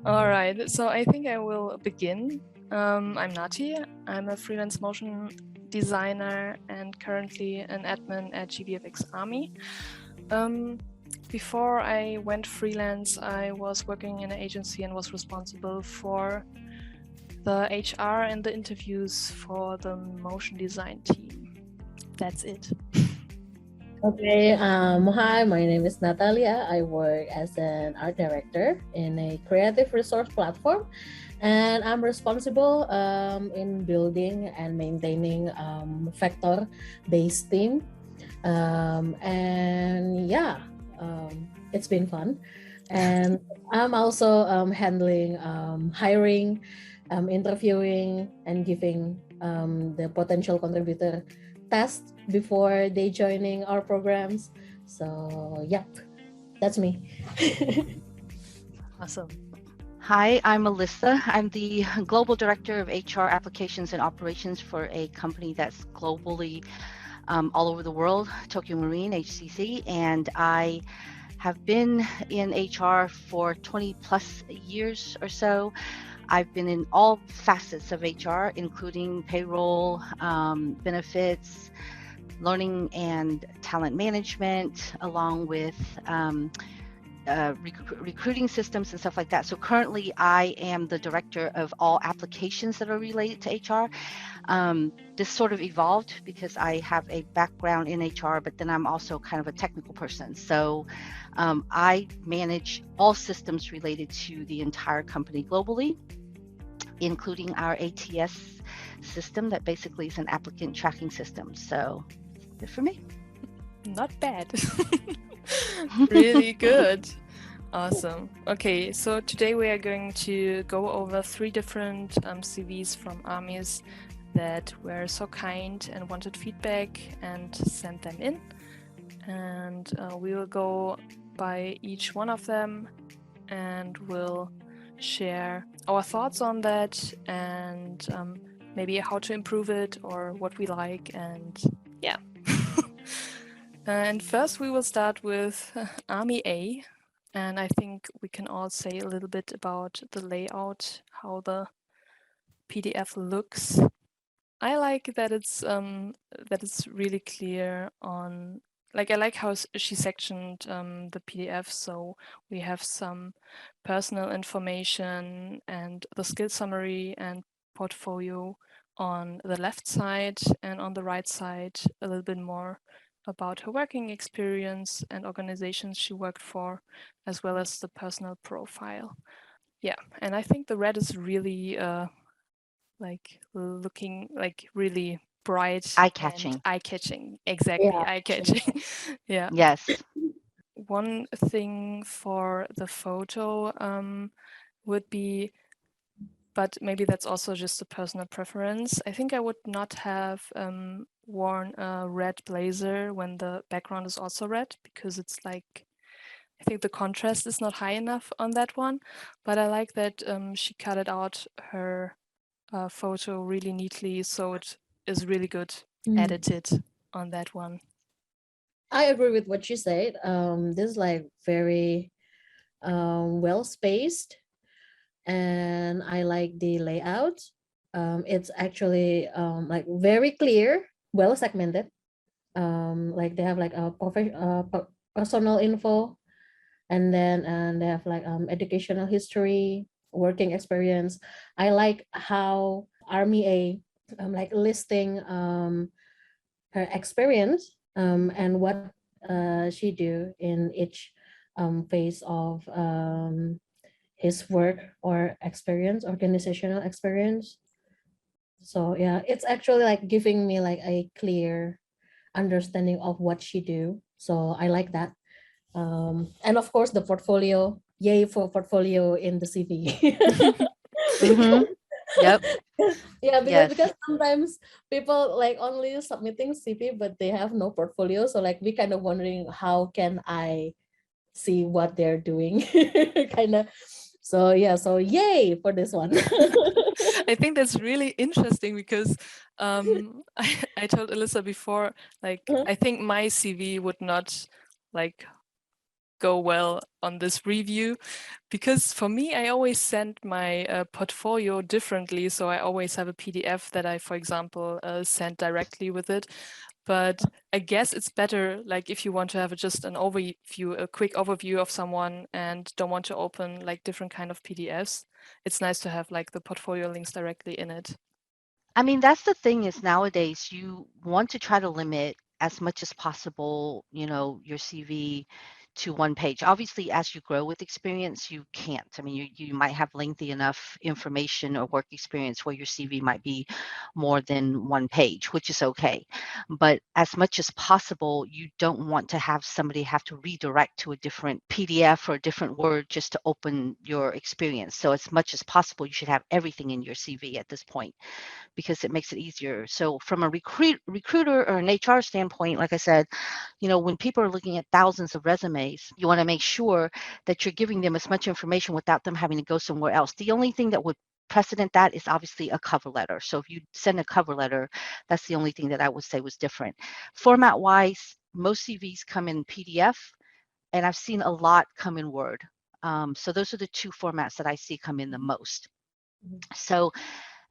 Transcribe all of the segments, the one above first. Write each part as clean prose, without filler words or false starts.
All right, so I think I will begin. I'm Nati. I'm a freelance motion designer and currently an admin at gvfxarmy. Before I went freelance, I was working in an agency and was responsible for the HR and the interviews for the motion design team. That's it. Okay, hi, my name is Natalia. I work as an art director in a creative resource platform, and I'm responsible in building and maintaining vector-based team. And yeah, it's been fun. And I'm also handling hiring, interviewing, and giving the potential contributor test before they joining our programs. So yep, that's me. Awesome. Hi, I'm Melissa. I'm the Global Director of HR Applications and Operations for a company that's globally all over the world, Tokyo Marine, HCC, and I have been in HR for 20 plus years or so. I've been in all facets of HR, including payroll, benefits, learning and talent management, along with recruiting systems and stuff like that. So currently I am the director of all applications that are related to HR. This sort of evolved because I have a background in HR, but then I'm also kind of a technical person. So I manage all systems related to the entire company globally, including our ATS system that basically is an applicant tracking system. So good for me. Not bad. Really good. Awesome. Okay, so today we are going to go over 3 different CVs from armies that were so kind and wanted feedback and sent them in. And we will go by each one of them and we'll share our thoughts on that and maybe how to improve it or what we like, and yeah. And first we will start with Army A, and I think we can all say a little bit about the layout, how the PDF looks. I like that it's really clear on, like, I like how she sectioned the PDF, so we have some personal information and the skill summary and portfolio on the left side, and on the right side a little bit more about her working experience and organizations she worked for, as well as the personal profile. Yeah, and I think the red is really like looking like really bright, Eye-catching. Eye-catching, exactly, Yeah. eye-catching. Yeah. Yes. One thing for the photo would be, but maybe that's also just a personal preference, I think I would not have worn a red blazer when the background is also red, because it's like, I think the contrast is not high enough on that one. But I like that she cut it out, her photo, really neatly, so it is really good edited on that one. I agree with what you said. This is like very well spaced, and I like the layout. It's actually like very clear, well segmented. Like they have like a personal info, and then they have like educational history, working experience. I like how Army A like listing her experience and what she do in each phase of his work or experience, organizational experience. So yeah, it's actually like giving me like a clear understanding of what she do. So I like that. And of course the portfolio, yay for portfolio in the CV. Mm-hmm. Yep. Yeah, Yes. because sometimes people like only submitting CV but they have no portfolio, so like we kind of wondering how can I see what they're doing kind of. So yeah, so yay for this one. I think that's really interesting because I told Alyssa before, like, I think my CV would not like go well on this review because for me, I always send my portfolio differently. So I always have a PDF that I, for example, send directly with it. But I guess it's better, like if you want to have just an overview, a quick overview of someone and don't want to open like different kind of PDFs, it's nice to have like the portfolio links directly in it. I mean, that's the thing is nowadays you want to try to limit as much as possible, your CV to one page. Obviously, as you grow with experience, you can't. I mean, you might have lengthy enough information or work experience where your CV might be more than one page, which is okay. But as much as possible, you don't want to have somebody have to redirect to a different PDF or a different Word just to open your experience. So as much as possible, you should have everything in your CV at this point, because it makes it easier. So from a recruiter or an HR standpoint, like I said, when people are looking at thousands of resumes, you want to make sure that you're giving them as much information without them having to go somewhere else. The only thing that would precedent that is obviously a cover letter. So if you send a cover letter, that's the only thing that I would say was different. Format wise, most CVs come in PDF, and I've seen a lot come in Word. So those are the two formats that I see come in the most. So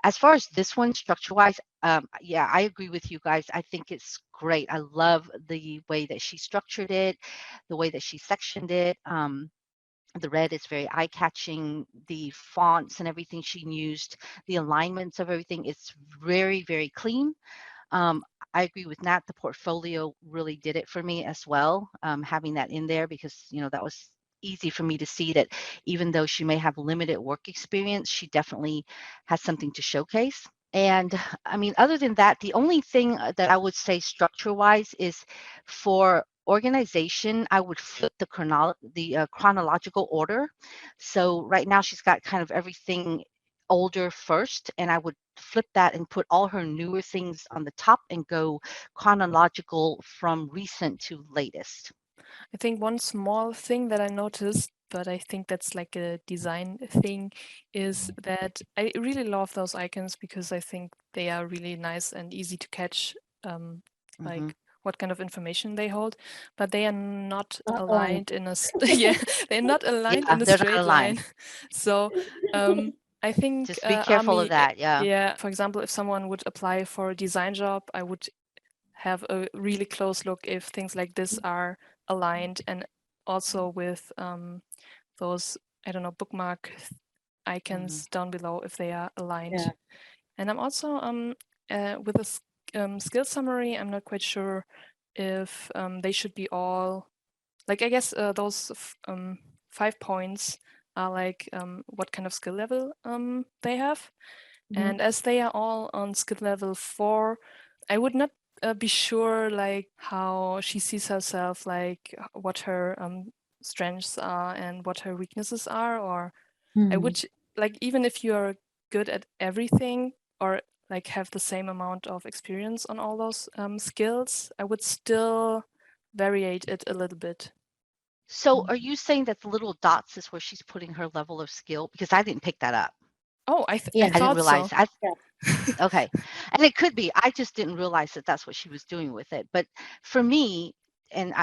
as far as this one, structure-wise, yeah, I agree with you guys. I think it's great. I love the way that she structured it, the way that she sectioned it. The red is very eye-catching. The fonts and everything she used, the alignments of everything, it's very, very clean. I agree with Nat. The portfolio really did it for me as well, having that in there, because that was easy for me to see that even though she may have limited work experience, she definitely has something to showcase. And I mean, other than that, the only thing that I would say structure-wise is for organization, I would flip the chronological order. So right now she's got kind of everything older first, and I would flip that and put all her newer things on the top and go chronological from recent to latest. I think one small thing that I noticed, but I think that's like a design thing, is that I really love those icons because I think they are really nice and easy to catch, Mm-hmm. like what kind of information they hold, but they are not Aligned. aligned in a yeah, they're not aligned Yeah, in a they're not straight line. aligned. So I think Just be careful of Army, that. Yeah. yeah, for example, if someone would apply for a design job, I would have a really close look if things like this are aligned, and also with those, I don't know, bookmark Mm-hmm. icons down below if they are aligned. Yeah. And I'm also with a skill summary, I'm not quite sure if they should be all like, I guess those 5 points are like what kind of skill level they have. And as they are all on skill level 4, I would not be sure like how she sees herself, like what her strengths are and what her weaknesses are. Or I would like, even if you're good at everything or like have the same amount of experience on all those skills, I would still variate it a little bit. So are you saying that the little dots is where she's putting her level of skill? Because I didn't pick that up. Oh, I Yeah. I didn't thought so. realize. Okay. And it could be. I just didn't realize that that's what she was doing with it. But for me, and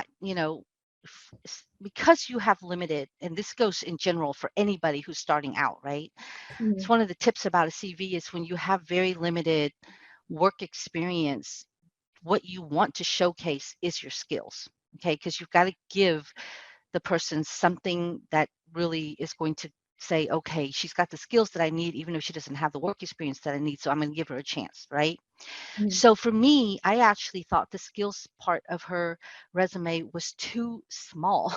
because you have limited, and this goes in general for anybody who's starting out, right? It's one of the tips about a CV is when you have very limited work experience, what you want to showcase is your skills. Okay. Because you've got to give the person something that really is going to say, okay, she's got the skills that I need, even if she doesn't have the work experience that I need. So I'm going to give her a chance, right? So for me, I actually thought the skills part of her resume was too small.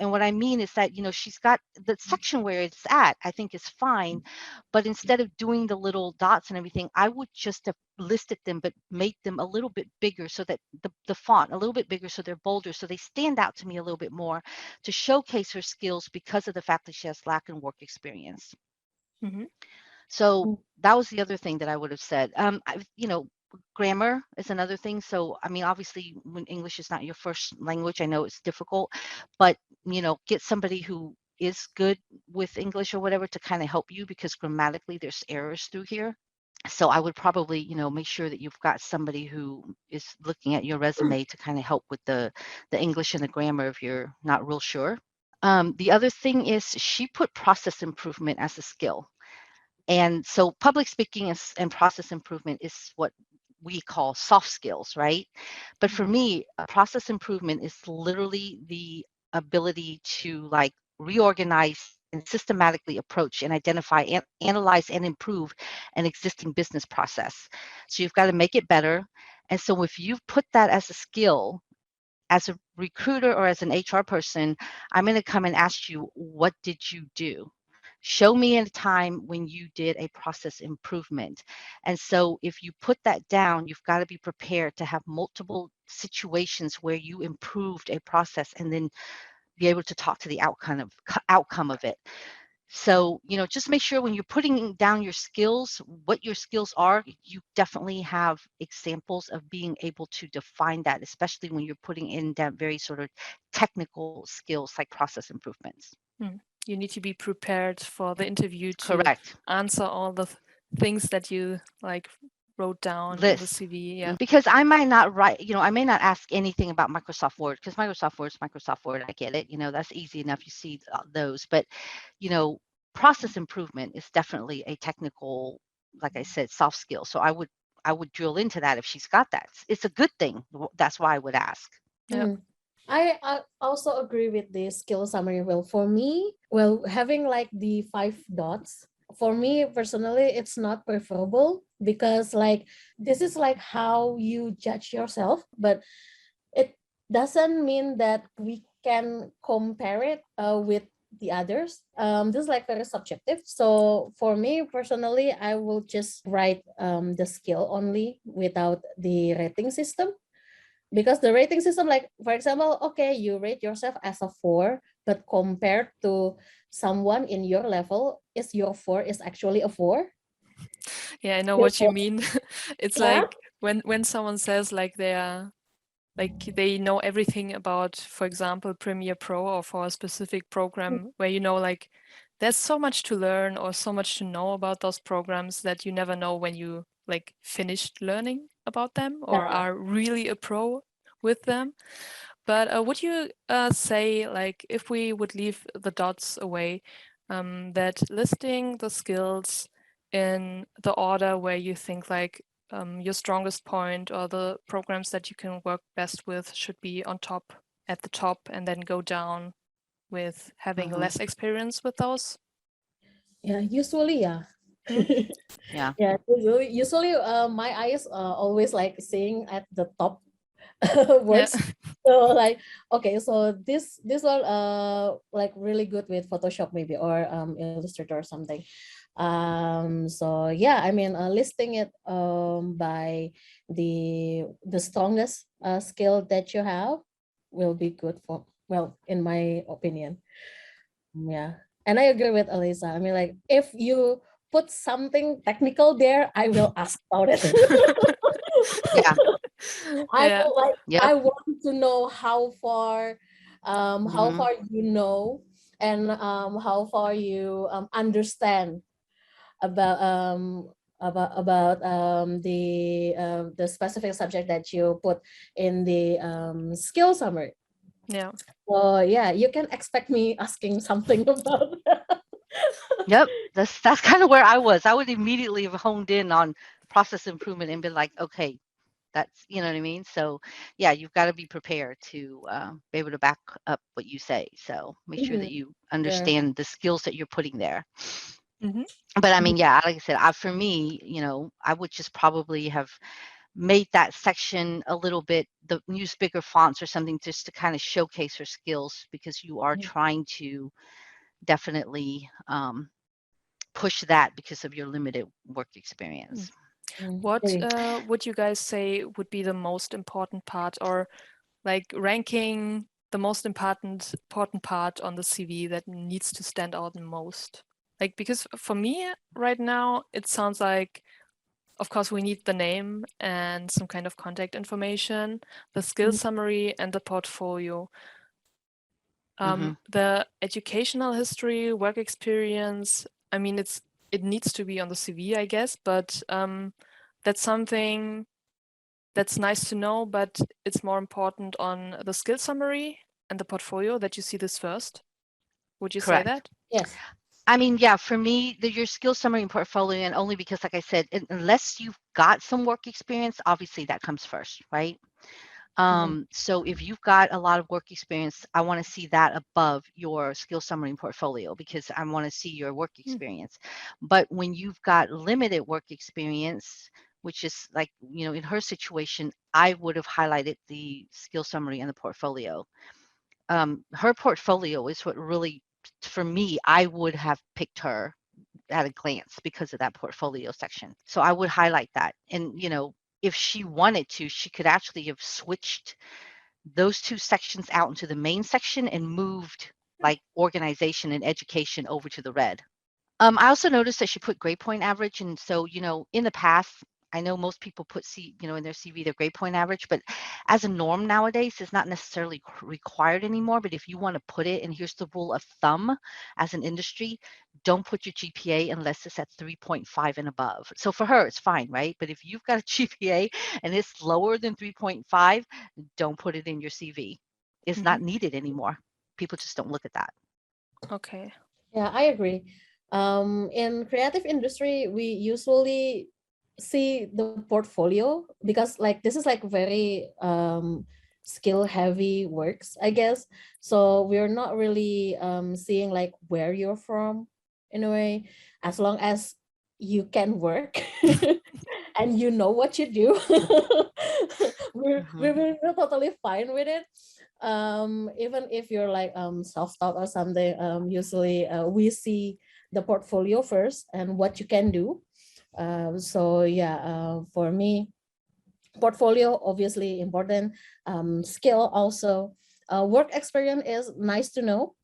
And what I mean is that, she's got the section where it's at, I think is fine. But instead of doing the little dots and everything, I would just have listed them, but made them a little bit bigger so that the font a little bit bigger, so they're bolder, so they stand out to me a little bit more, to showcase her skills because of the fact that she has lack in work experience. Mm-hmm. So that was the other thing that I would have said. Grammar is another thing. So, I mean, obviously, when English is not your first language, I know it's difficult, but get somebody who is good with English or whatever to kind of help you, because grammatically there's errors through here. So I would probably, make sure that you've got somebody who is looking at your resume to kind of help with the English and the grammar if you're not real sure. The other thing is she put process improvement as a skill. And so public speaking and process improvement is what we call soft skills, right? But for me, a process improvement is literally the ability to like reorganize and systematically approach and identify and analyze and improve an existing business process. So you've got to make it better. And so if you put that as a skill, as a recruiter or as an HR person, I'm going to come and ask you, what did you do? Show me a time when you did a process improvement. And so if you put that down, you've got to be prepared to have multiple situations where you improved a process and then be able to talk to the outcome of it. So, just make sure when you're putting down your skills, what your skills are, you definitely have examples of being able to define that, especially when you're putting in that very sort of technical skills like process improvements. You need to be prepared for the interview to Correct. answer all the things that you like wrote down in the CV. Yeah. Because I might not write, I may not ask anything about Microsoft Word, because Microsoft Word is Microsoft Word. I get it. That's easy enough. You see those, but, process improvement is definitely a technical, like I said, soft skill. So I would drill into that if she's got that. It's a good thing. That's why I would ask. Yeah. I also agree with the skill summary. Well, for me, having like the 5 dots, for me personally, it's not preferable, because like this is like how you judge yourself, but it doesn't mean that we can compare it with the others. This is like very subjective. So for me personally, I will just write the skill only without the rating system. Because the rating system, like for example, okay, you rate yourself as a 4, but compared to someone in your level, is your 4 is actually a 4. Yeah, I know what you mean. It's Yeah. like when someone says like they know everything about, for example, Premiere Pro, or for a specific program where like there's so much to learn or so much to know about those programs that you never know when you like finished learning about them or are really a pro with them. But would you say, like, if we would leave the dots away, that listing the skills in the order where you think like your strongest point or the programs that you can work best with should be at the top, and then go down with having less experience with those? Yeah, usually, yeah. Yeah. Yeah, usually my eyes are always like seeing at the top words. Yeah. So like, okay, so this one like really good with Photoshop maybe, or Illustrator or something. So yeah, I mean listing it by the strongest skill that you have will be good for, well, in my opinion. Yeah. And I agree with Elisa. I mean, like, if you put something technical there, I will ask about it. Yeah. I Yeah. will like, Yep. I want to know how far you know, and how far you understand about the specific subject that you put in the skill summary. Yeah. So yeah, you can expect me asking something about that. Yep. That's kind of where I was. I would immediately have honed in on process improvement and been like, okay, that's, you know what I mean? So yeah, you've got to be prepared to be able to back up what you say. So make sure that you understand the skills that you're putting there. But I mean, yeah, like I said, for me, I would just probably have made that section a little bit, use bigger fonts or something, just to kind of showcase her skills, because you are trying to definitely push that because of your limited work experience. What would you guys say would be the most important part, or like ranking the most important part on the CV that needs to stand out the most? Like, because for me right now, it sounds like, of course, we need the name and some kind of contact information, the skill summary, and the portfolio. The educational history, work experience, I mean, it needs to be on the CV, I guess, but that's something that's nice to know, but it's more important on the skill summary and the portfolio that you see this first. Would you say Correct. that? Yes. I mean, yeah, for me, your skill summary and portfolio, and only because, like I said, unless you've got some work experience, obviously that comes first, right? So if you've got a lot of work experience, I want to see that above your skill summary and portfolio because I want to see your work experience. But when you've got limited work experience, which is like, in her situation, I would have highlighted the skill summary and the portfolio. Her portfolio is what really, for me, I would have picked her at a glance because of that portfolio section. So I would highlight that. And, if she wanted to, she could actually have switched those two sections out into the main section and moved like organization and education over to the red. I also noticed that she put grade point average. And so, in the past, I know most people put in their CV, their grade point average, but as a norm nowadays, it's not necessarily required anymore. But if you want to put it, and here's the rule of thumb as an industry, don't put your GPA unless it's at 3.5 and above. So for her, it's fine, right? But if you've got a GPA and it's lower than 3.5, don't put it in your CV. It's not needed anymore. People just don't look at that. Okay. Yeah, I agree. In creative industry, we usually see the portfolio because like this is like very skill heavy works, I guess. So we're not really seeing like where you're from in a way, as long as you can work and you know what you do. We're totally fine with it. Even if you're like self-taught or something, usually we see the portfolio first and what you can do. So yeah, for me, portfolio obviously important. Skill also. Work experience is nice to know.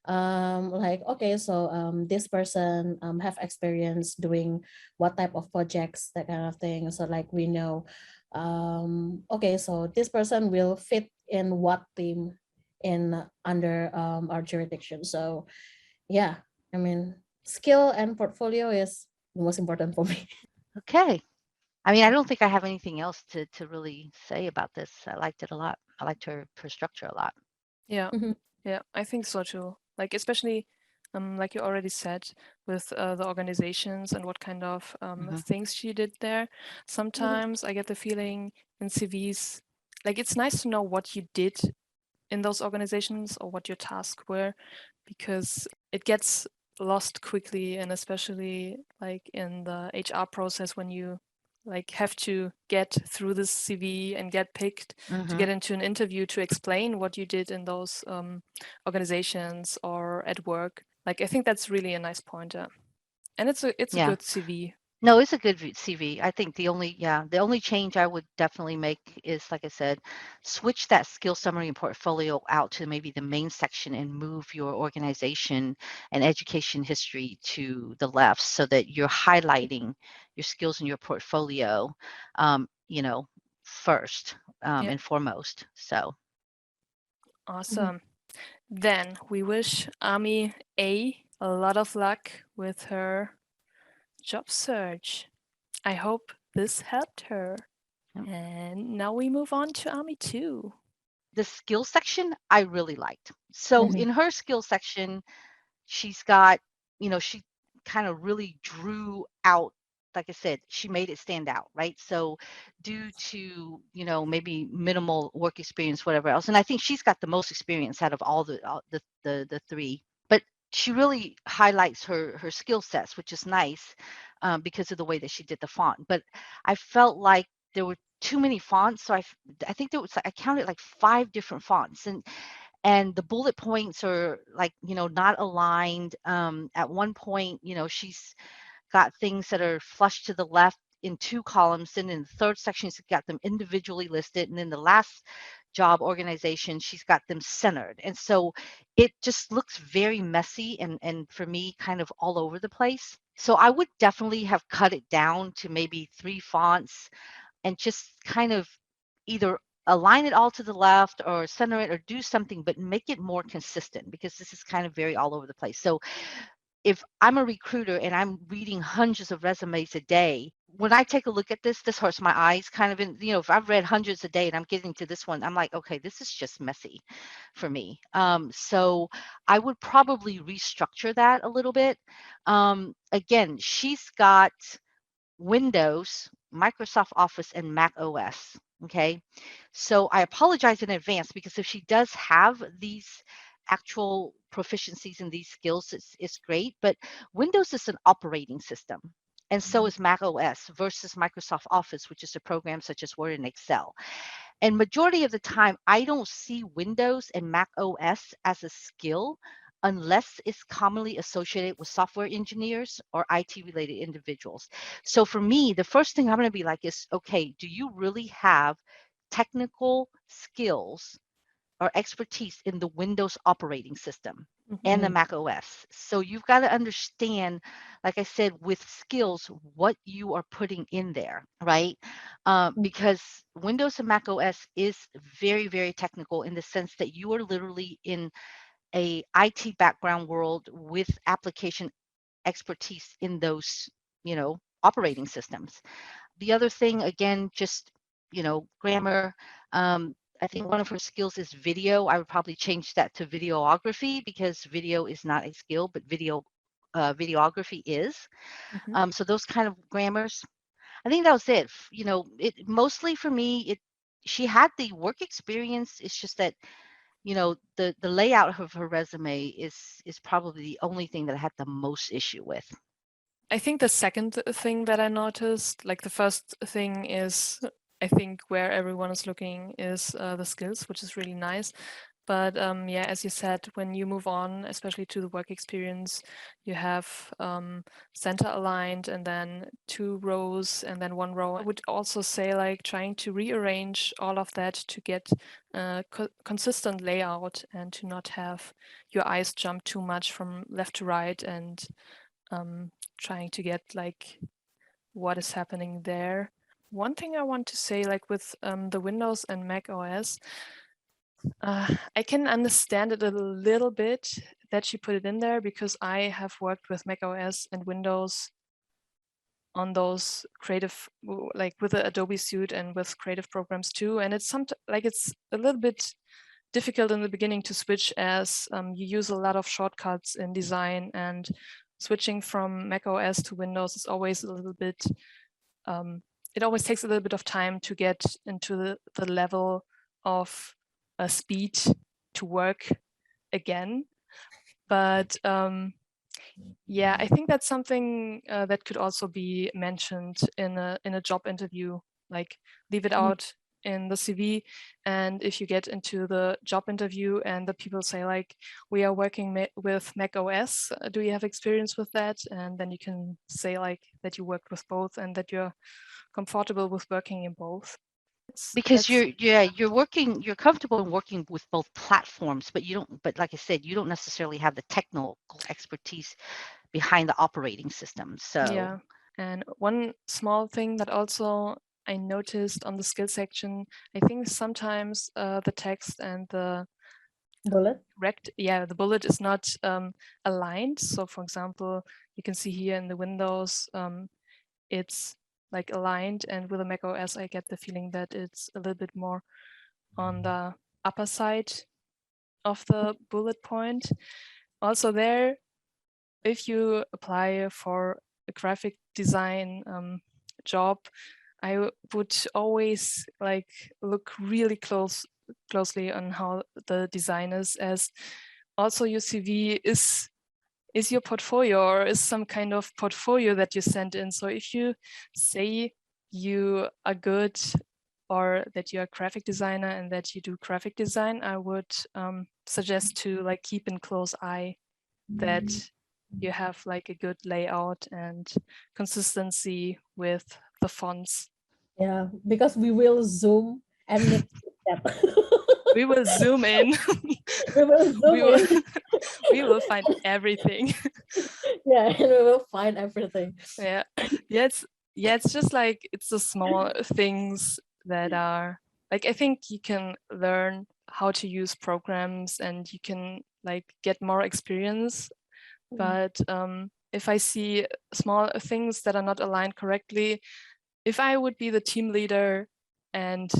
Like okay, so this person have experience doing what type of projects, that kind of thing. So like we know, okay, so this person will fit in what team in under our jurisdiction. So yeah, I mean, skill and portfolio is the most important for me. Okay. I mean, I don't think I have anything else to really say about this. I liked it a lot. I liked her structure a lot. Yeah. Yeah, I think so too. Like especially, like you already said, with the organizations and what kind of things she did there. Sometimes I get the feeling in CVs, like it's nice to know what you did in those organizations or what your tasks were, because it gets lost quickly, and especially like in the HR process when you like have to get through this CV and get picked to get into an interview to explain what you did in those organizations or at work. Like I think that's really a nice pointer, and it's a Yeah. good CV. No, it's a good CV. I think the only change I would definitely make is, like I said, switch that skill summary and portfolio out to maybe the main section and move your organization and education history to the left so that you're highlighting your skills in your portfolio, first and foremost. So. Awesome. Then we wish Army A lot of luck with her job search. I hope this helped her. Yep. And now we move on to Army 2. The skill section I really liked. So in her skill section, she's got, she kind of really drew out, like I said, she made it stand out, right? So due to, maybe minimal work experience, whatever else. And I think she's got the most experience out of all the three. But she really highlights her skill sets, which is nice because of the way that she did the font. But I felt like there were too many fonts. So I think there was, I counted like 5 different fonts. And the bullet points are like, not aligned. At one point, she's got things that are flush to the left in 2 columns. And in the third section, she's got them individually listed. And then the last job organization, she's got them centered. And so it just looks very messy and for me, kind of all over the place. So I would definitely have cut it down to maybe 3 fonts and just kind of either align it all to the left or center it or do something, but make it more consistent, because this is kind of very all over the place. So if I'm a recruiter and I'm reading hundreds of resumes a day, when I take a look at this hurts my eyes kind of in, if I've read hundreds a day and I'm getting to this one, I'm like, okay, this is just messy for me. So I would probably restructure that a little bit. Again, she's got Windows, Microsoft Office, and Mac OS. Okay. So I apologize in advance, because if she does have these actual proficiencies in these skills, it's great. But Windows is an operating system, and so is Mac OS versus Microsoft Office, which is a program such as Word and Excel. And majority of the time, I don't see Windows and Mac OS as a skill unless it's commonly associated with software engineers or IT related individuals. So for me, the first thing I'm going to be like is, okay, do you really have technical skills or expertise in the Windows operating system and the Mac OS? So you've got to understand, like I said, with skills, what you are putting in there, right? Because Windows and Mac OS is very, very technical in the sense that you are literally in a IT background world with application expertise in those, operating systems. The other thing, again, just, grammar. I think one of her skills is video. I would probably change that to videography, because video is not a skill, but videography is. So those kind of grammars. I think that was it. It mostly for me, she had the work experience. It's just that, the layout of her resume is probably the only thing that I had the most issue with. I think the second thing that I noticed, like the first thing is, I think where everyone is looking is the skills, which is really nice. But yeah, as you said, when you move on, especially to the work experience, you have center aligned and then 2 rows and then 1 row. I would also say like trying to rearrange all of that to get consistent layout and to not have your eyes jump too much from left to right, and trying to get like what is happening there. One thing I want to say, like with the Windows and Mac OS, I can understand it a little bit that she put it in there, because I have worked with Mac OS and Windows on those creative, like with the Adobe Suite and with creative programs too. And it's it's a little bit difficult in the beginning to switch, as you use a lot of shortcuts in design, and switching from Mac OS to Windows is always a little bit, it always takes a little bit of time to get into the level of speed to work again. But yeah, I think that's something that could also be mentioned in a job interview, like leave it out in the CV. And if you get into the job interview and the people say like, we are working with Mac OS, do you have experience with that? And then you can say like that you worked with both and that you're comfortable with working in both. Because you're comfortable in working with both platforms, but like I said, you don't necessarily have the technical expertise behind the operating system. So yeah. And one small thing that also I noticed on the skill section, I think sometimes the text and the bullet, the bullet is not aligned. So for example, you can see here in the Windows, it's like aligned, and with the Mac OS, I get the feeling that it's a little bit more on the upper side of the bullet point. Also there, if you apply for a graphic design job, I would always like look really closely on how the design is, as also your CV is your portfolio, or is some kind of portfolio that you send in. So if you say you are good, or that you're a graphic designer and that you do graphic design, I would suggest to like keep in close eye that you have like a good layout and consistency with the fonts. yeah, because we will zoom and nip step. We will zoom in. We will zoom in. We will find everything. Yeah, and we will find everything. Yeah, it's just like it's the small things that are like, I think you can learn how to use programs and you can like get more experience. But if I see small things that are not aligned correctly, if I would be the team leader and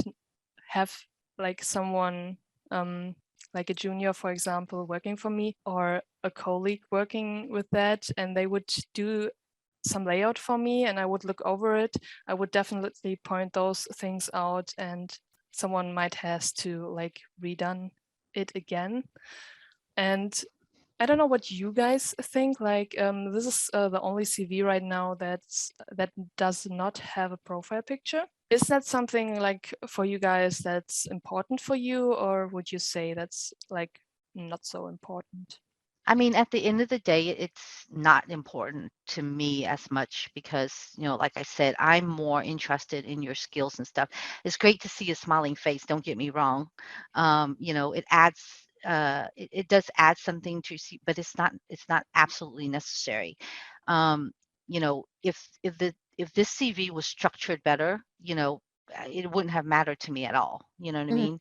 have like someone like a junior, for example, working for me, or a colleague working with that, and they would do some layout for me and I would look over it, I would definitely point those things out, and someone might has to like redone it again. And I don't know what you guys think. Like, this is the only CV right now that does not have a profile picture. Is that something like for you guys that's important for you, or would you say that's like not so important? I mean, at the end of the day, it's not important to me as much because, like I said, I'm more interested in your skills and stuff. It's great to see a smiling face, don't get me wrong. It adds, it does add something to see, but it's not absolutely necessary. If this CV was structured better, it wouldn't have mattered to me at all. You know what I mean?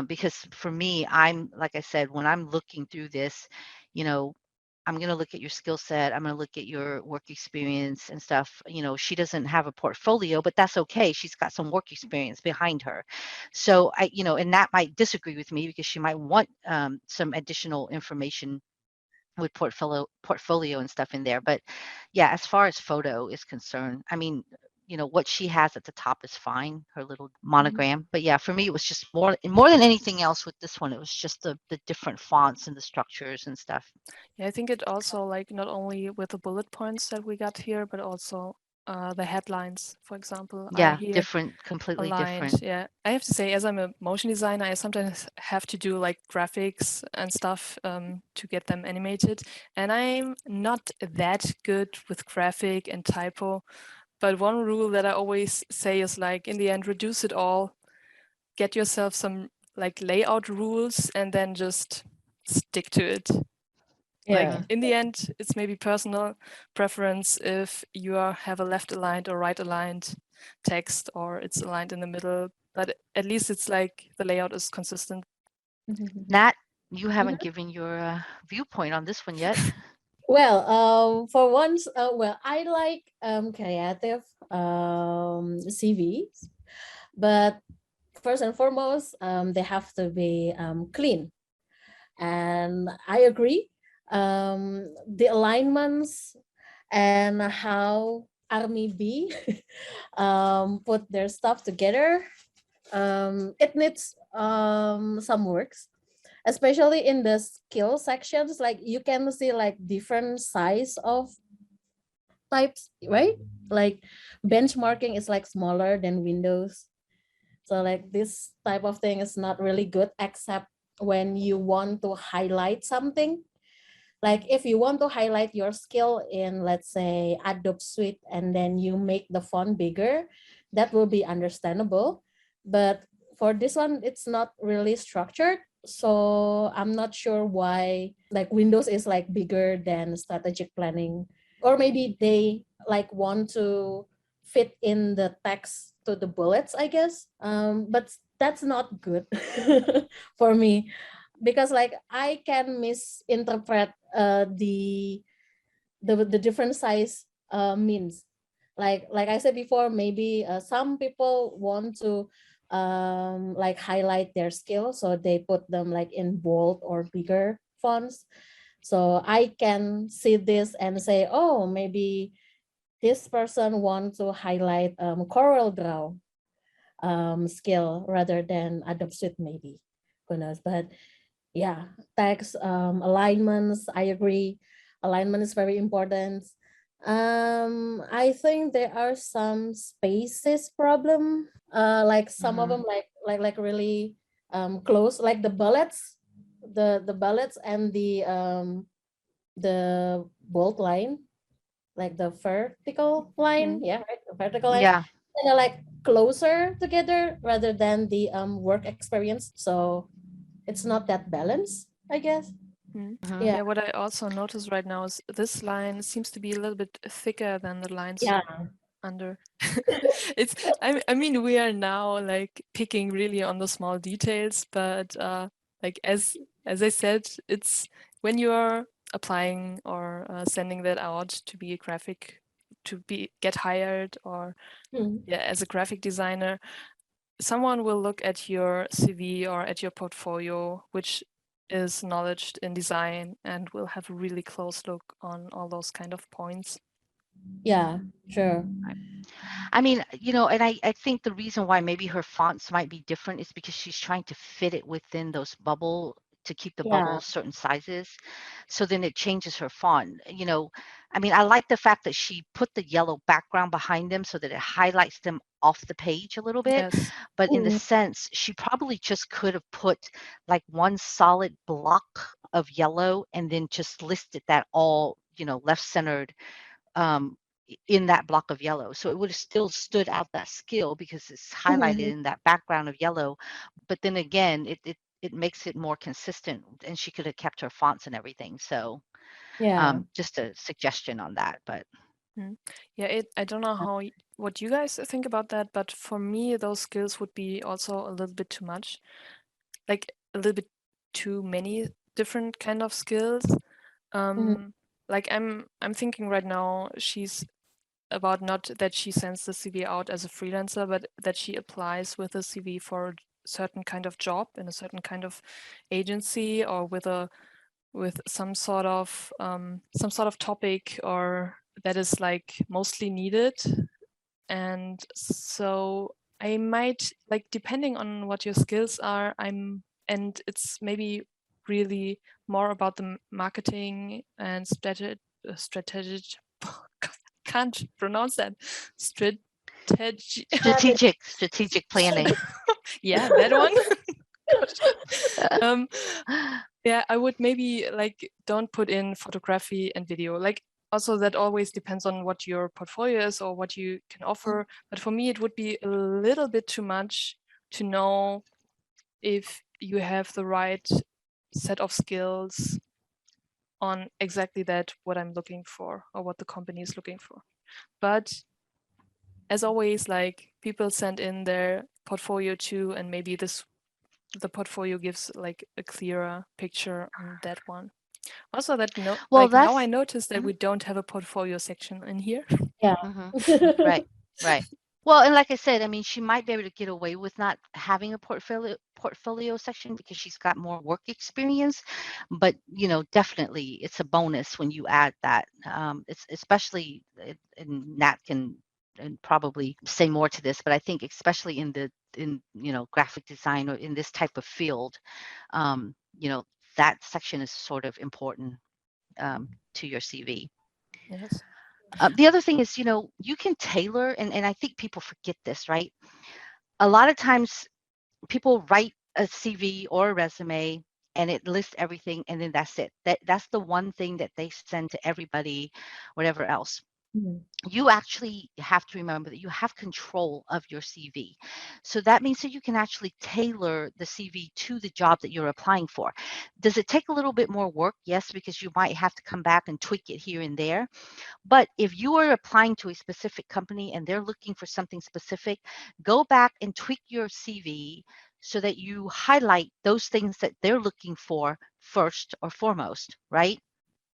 Because for me, like I said, when I'm looking through this, I'm going to look at your skill set. I'm going to look at your work experience and stuff. She doesn't have a portfolio, but that's okay. She's got some work experience behind her. So and that might disagree with me because she might want some additional information with portfolio and stuff in there. But yeah, as far as photo is concerned, I mean, what she has at the top is fine, her little monogram. But yeah, for me, it was just more than anything else with this one. It was just the different fonts and the structures and stuff. Yeah, I think it also like not only with the bullet points that we got here, but also the headlines, for example. Yeah, different, completely aligned. different. Yeah, I have to say, as I'm a motion designer, I sometimes have to do like graphics and stuff to get them animated. And I'm not that good with graphic and typo. But one rule that I always say is like, in the end, reduce it all, get yourself some like layout rules, and then just stick to it. Yeah. Like, in the end, it's maybe personal preference if you have a left aligned or right aligned text, or it's aligned in the middle, but at least it's like the layout is consistent. Nat, you haven't given your viewpoint on this one yet. Well, for once, I like creative CVs, but first and foremost, they have to be clean. And I agree. The alignments and how Army B put their stuff together, it needs some works, especially in the skill sections. Like you can see like different size of types, right? Like benchmarking is like smaller than Windows. So like this type of thing is not really good except when you want to highlight something. Like if you want to highlight your skill in, let's say, Adobe Suite, and then you make the font bigger, that will be understandable. But for this one, it's not really structured. So I'm not sure why like Windows is like bigger than strategic planning. Or maybe they like want to fit in the text to the bullets, I guess. But that's not good for me, because like I can misinterpret the different size means. Like I said before, maybe some people want to like highlight their skill, so they put them like in bold or bigger fonts. So I can see this and say, oh, maybe this person wants to highlight Corel Draw skill rather than Adobe Suite, maybe. Who knows? But yeah, text alignments, I agree. Alignment is very important. I think there are some spaces problem. Like some of them like really close, like the bullets, the bullets and the bold line, like the vertical line. Yeah, right, the vertical line. Yeah. And they're like closer together rather than the work experience. So it's not that balanced, I guess. Yeah, what I also notice right now is this line seems to be a little bit thicker than the lines under. I mean, we are now like picking really on the small details, but like as I said, it's when you are applying or sending that out to be a graphic, to be get hired, or yeah, as a graphic designer, someone will look at your CV or at your portfolio, which is knowledge in design, and will have a really close look on all those kind of points. Yeah, sure. I mean, and I think the reason why maybe her fonts might be different is because she's trying to fit it within those to keep the Yeah. bubbles certain sizes. So then it changes her font. I mean, I like the fact that she put the yellow background behind them so that it highlights them off the page a little bit. Yes. But in the sense, she probably just could have put like one solid block of yellow and then just listed that all, left centered um, in that block of yellow. So it would have still stood out that skill because it's highlighted in that background of yellow. But then again, it makes it more consistent, and she could have kept her fonts and everything. So Yeah. just a suggestion on that. But Yeah, I don't know what you guys think about that, but for me, those skills would be also a little bit too much, like a little bit too many different kind of skills. Like I'm thinking right now, she's about not that she sends the CV out as a freelancer, but that she applies with a CV for a certain kind of job in a certain kind of agency, or with some sort of topic, or that is like mostly needed. And so I might, like, depending on what your skills are, and it's maybe really more about the marketing and strategic can't pronounce that. Strategy. strategic planning. Yeah, that one. Yeah, I would maybe like don't put in photography and video. Like, also that always depends on what your portfolio is or what you can offer. But for me, it would be a little bit too much to know if you have the right set of skills on exactly that, what I'm looking for or what the company is looking for. But as always, like, people send in their portfolio too, and maybe the portfolio gives like a clearer picture on that one. Also, Well, now I that's noticed that we don't have a portfolio section in here. Yeah. right, right. Well, and like I said, I mean, she might be able to get away with not having a portfolio section because she's got more work experience. But definitely, it's a bonus when you add that. It's especially, and Nat can and probably say more to this, but I think especially in graphic design or in this type of field, um, you know, that section is sort of important to your CV. Yes. The other thing is, you can tailor, and I think people forget this, right? A lot of times people write a CV or a resume and it lists everything and then that's it. That's the one thing that they send to everybody, whatever else. You actually have to remember that you have control of your CV. So that means that you can actually tailor the CV to the job that you're applying for. Does it take a little bit more work? Yes, because you might have to come back and tweak it here and there. But if you are applying to a specific company and they're looking for something specific, go back and tweak your CV so that you highlight those things that they're looking for first or foremost, right?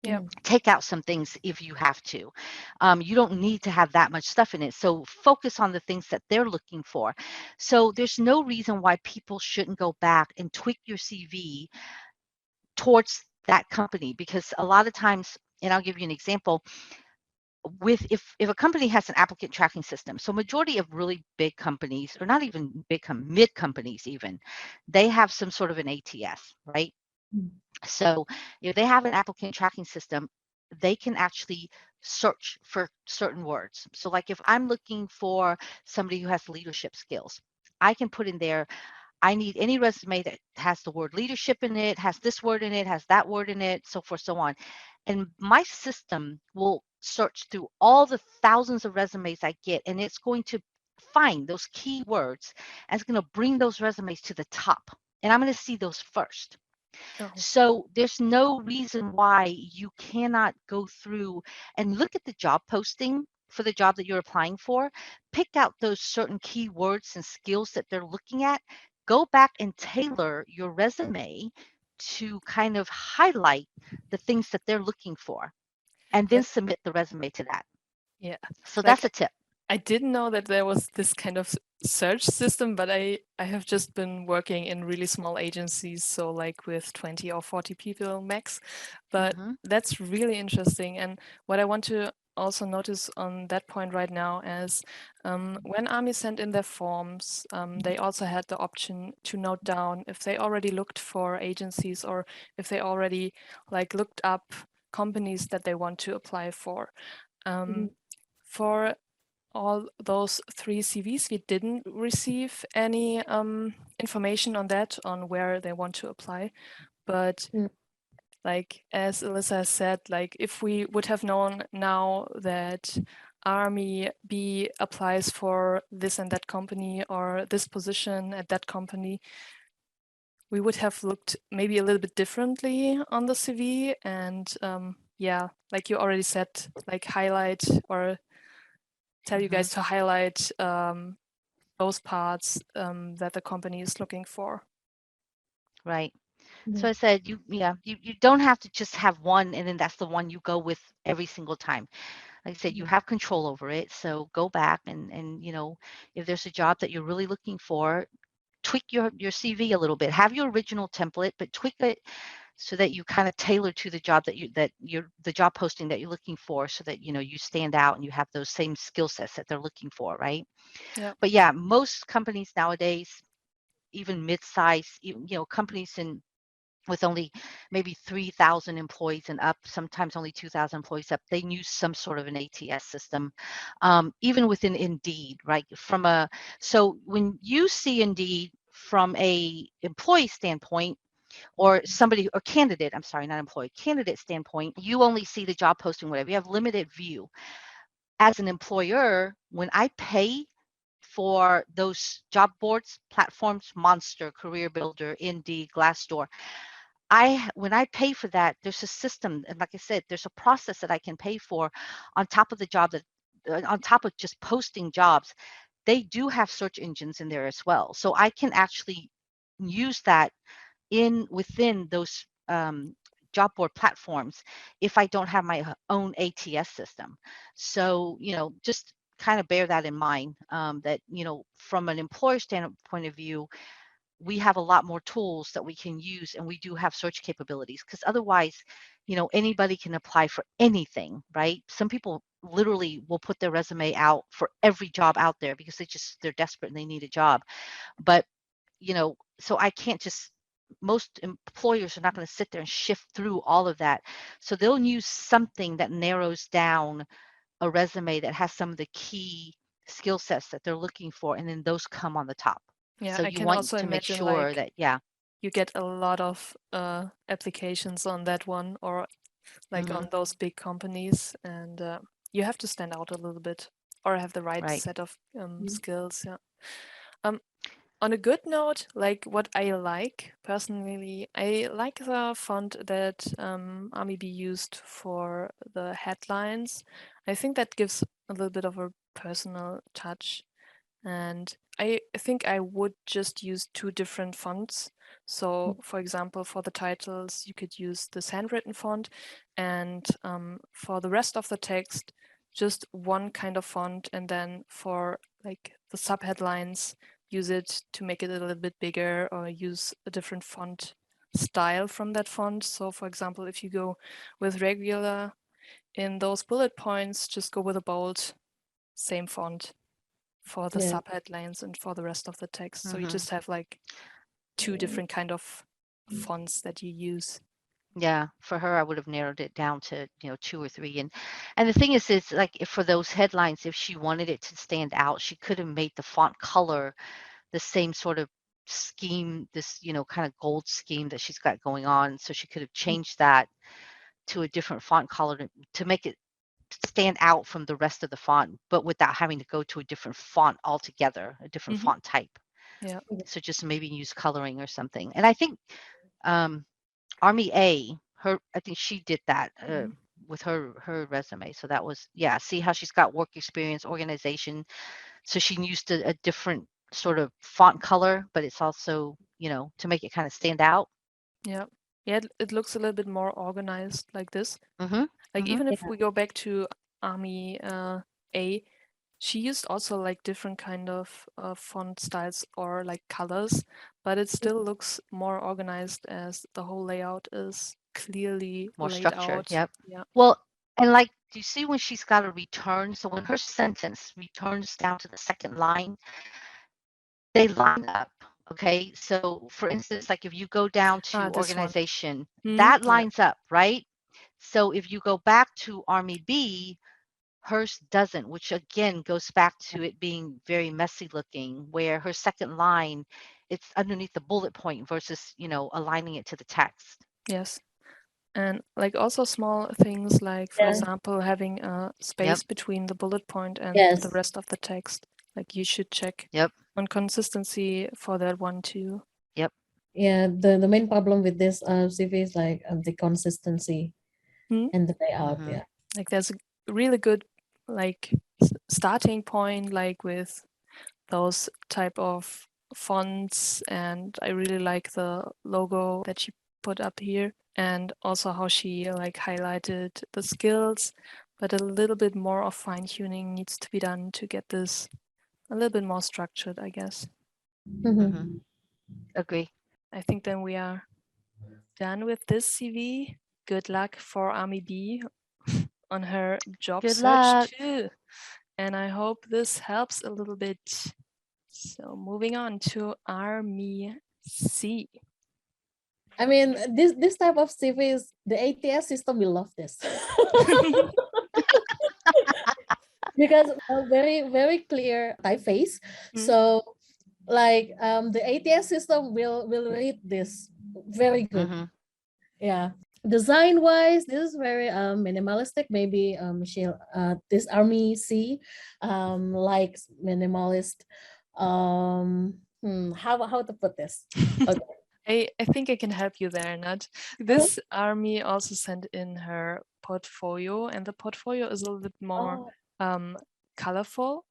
Yeah. Take out some things if you have to. You don't need to have that much stuff in it. So focus on the things that they're looking for. So there's no reason why people shouldn't go back and tweak your CV towards that company, because a lot of times, and I'll give you an example, with if a company has an applicant tracking system, so majority of really big companies, or not even big mid companies even, they have some sort of an ATS, right? So if they have an applicant tracking system, they can actually search for certain words. So like if I'm looking for somebody who has leadership skills, I can put in there, I need any resume that has the word leadership in it, has this word in it, has that word in it, so forth, so on. And my system will search through all the thousands of resumes I get, and it's going to find those key words, and it's going to bring those resumes to the top. And I'm going to see those first. Oh. So there's no reason why you cannot go through and look at the job posting for the job that you're applying for, pick out those certain keywords and skills that they're looking at, go back and tailor your resume to kind of highlight the things that they're looking for, and then Yep. submit the resume to that. Yeah. So that's Like a tip. I didn't know that there was this kind of search system, but I have just been working in really small agencies, so like with 20 or 40 people max. But Mm-hmm. that's really interesting. And what I want to also notice on that point right now is when Army sent in their forms, they also had the option to note down if they already looked for agencies or if they already like looked up companies that they want to apply for. For all those 3 CVs, we didn't receive any information on that, on where they want to apply. But Mm. like as Alyssa said, like if we would have known now that Army B applies for this and that company or this position at that company, we would have looked maybe a little bit differently on the CV. And yeah, like you already said, like highlight or tell you Mm-hmm. guys to highlight those parts that the company is looking for. Right. Yeah. So I said, you don't have to just have one and then that's the one you go with every single time. Like I said, you have control over it. So go back and if there's a job that you're really looking for, tweak your CV a little bit. Have your original template, but tweak it so that you kind of tailor to the job the job posting that you're looking for, so that you stand out and you have those same skill sets that they're looking for, right? Yeah. But yeah, most companies nowadays, even mid-size, companies with only maybe 3,000 employees and up, sometimes only 2,000 employees up, they use some sort of an ATS system, even within Indeed, right? So when you see Indeed from a employee standpoint, or candidate, I'm sorry, not employee, candidate standpoint, you only see the job posting, whatever. You have limited view. As an employer, when I pay for those job boards, platforms, Monster, Career Builder, Indeed, Glassdoor, when I pay for that, there's a system, and like I said, there's a process that I can pay for on top of the job on top of just posting jobs. They do have search engines in there as well, so I can actually use that within those job board platforms if I don't have my own ATS system. So just kind of bear that in mind, that from an employer standpoint of view, we have a lot more tools that we can use, and we do have search capabilities, because otherwise anybody can apply for anything, right? Some people literally will put their resume out for every job out there because they're desperate and they need a job. But so I can't just most employers are not going to sit there and shift through all of that. So they'll use something that narrows down a resume that has some of the key skill sets that they're looking for, and then those come on the top. Yeah, So I you can want also to make imagine sure like that, yeah. you get a lot of applications on that one, or like Mm-hmm. on those big companies, and you have to stand out a little bit or have the right Right. set of skills. Yeah. On a good note, like what I like personally, I like the font that Army B used for the headlines. I think that gives a little bit of a personal touch. And I think I would just use 2 different fonts. So, for example, for the titles, you could use this handwritten font, and for the rest of the text, just one kind of font. And then for like the subheadlines, use it to make it a little bit bigger, or use a different font style from that font. So, for example, if you go with regular in those bullet points, just go with a bold, same font for the Yeah. subheadlines and for the rest of the text. So you Mm-hmm. just have like 2 different kind of fonts that you use. Yeah, for her, I would have narrowed it down to 2 or 3. And the thing is like, if for those headlines, if she wanted it to stand out, she could have made the font color the same sort of scheme, this kind of gold scheme that she's got going on. So she could have changed that to a different font color to make it stand out from the rest of the font, but without having to go to a different font altogether, a different Mm-hmm. font type. Yeah. So just maybe use coloring or something. And I think Army A, I think she did that with her resume. So that was, yeah, see how she's got work experience, organization. So she used a different sort of font color, but it's also, to make it kind of stand out. Yeah. Yeah, it looks a little bit more organized like this. Mm-hmm. Like Mm-hmm. even if Yeah. we go back to Army A, she used also like different kind of font styles or like colors, but it still looks more organized as the whole layout is clearly More laid structure. out. Yep. Yeah. Well, and like, do you see when she's got a return? So when her sentence returns down to the second line, they line up. Okay. So for instance, like if you go down to This one. organization, Hmm. that Yeah. lines up, right? So if you go back to Army B, hers doesn't, which again goes back to it being very messy looking, where her second line, it's underneath the bullet point versus, aligning it to the text. Yes. And like also small things like, for Yeah. example, having a Yep. space between the bullet point and the Yes. rest of the text. Like you should check Yep. on consistency for that one too. Yep. Yeah. The main problem with this CV is like the consistency Hmm? and the layout. Mm-hmm. Yeah. Like there's a really good like starting point like with those type of fonts, and I really like the logo that she put up here, and also how she like highlighted the skills, but a little bit more of fine-tuning needs to be done to get this a little bit more structured, I guess. Mm-hmm. Agree. I think then we are done with this CV. Good luck for Army B on her job Good search luck. too. And I hope this helps a little bit. So moving on to Army C. I mean, this type of CV is the ATS system will love this. Because very very clear typeface. So like the ATS system will read this very good. Mm-hmm. Yeah. Design wise, this is very minimalistic. Maybe she'll this Army C likes minimalist. How to put this? Okay. I think I can help you there, Nat. This Army also sent in her portfolio, and the portfolio is a little bit more Oh, colorful.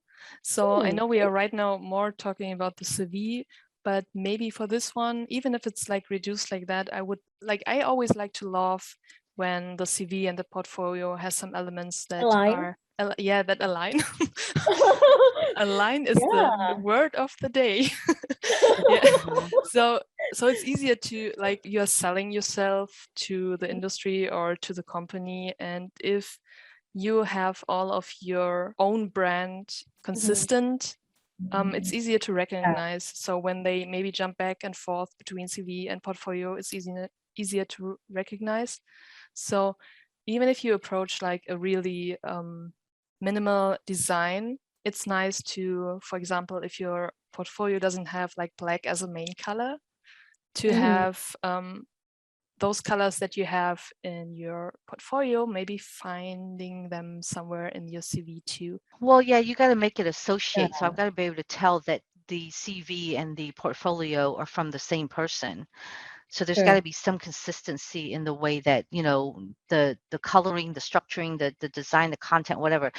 So I know we okay. are right now more talking about the CV, but maybe for this one, even if it's like reduced like that, I always like to laugh when the CV and the portfolio has some elements that Line. are, that align. Align is the Yeah. word of the day. Yeah. Mm-hmm. So it's easier to like you're selling yourself to the industry or to the company, and if you have all of your own brand consistent, it's easier to recognize. So when they maybe jump back and forth between CV and portfolio, it's easier to recognize. So even if you approach like a really minimal design, it's nice to, for example, if your portfolio doesn't have like black as a main color, to have those colors that you have in your portfolio, maybe finding them somewhere in your CV too. Well, yeah, you got to make it associate. So Yeah. I've got to be able to tell that the CV and the portfolio are from the same person. So there's got to Correct. be some consistency in the way that, the coloring, the structuring, the design, the content, whatever.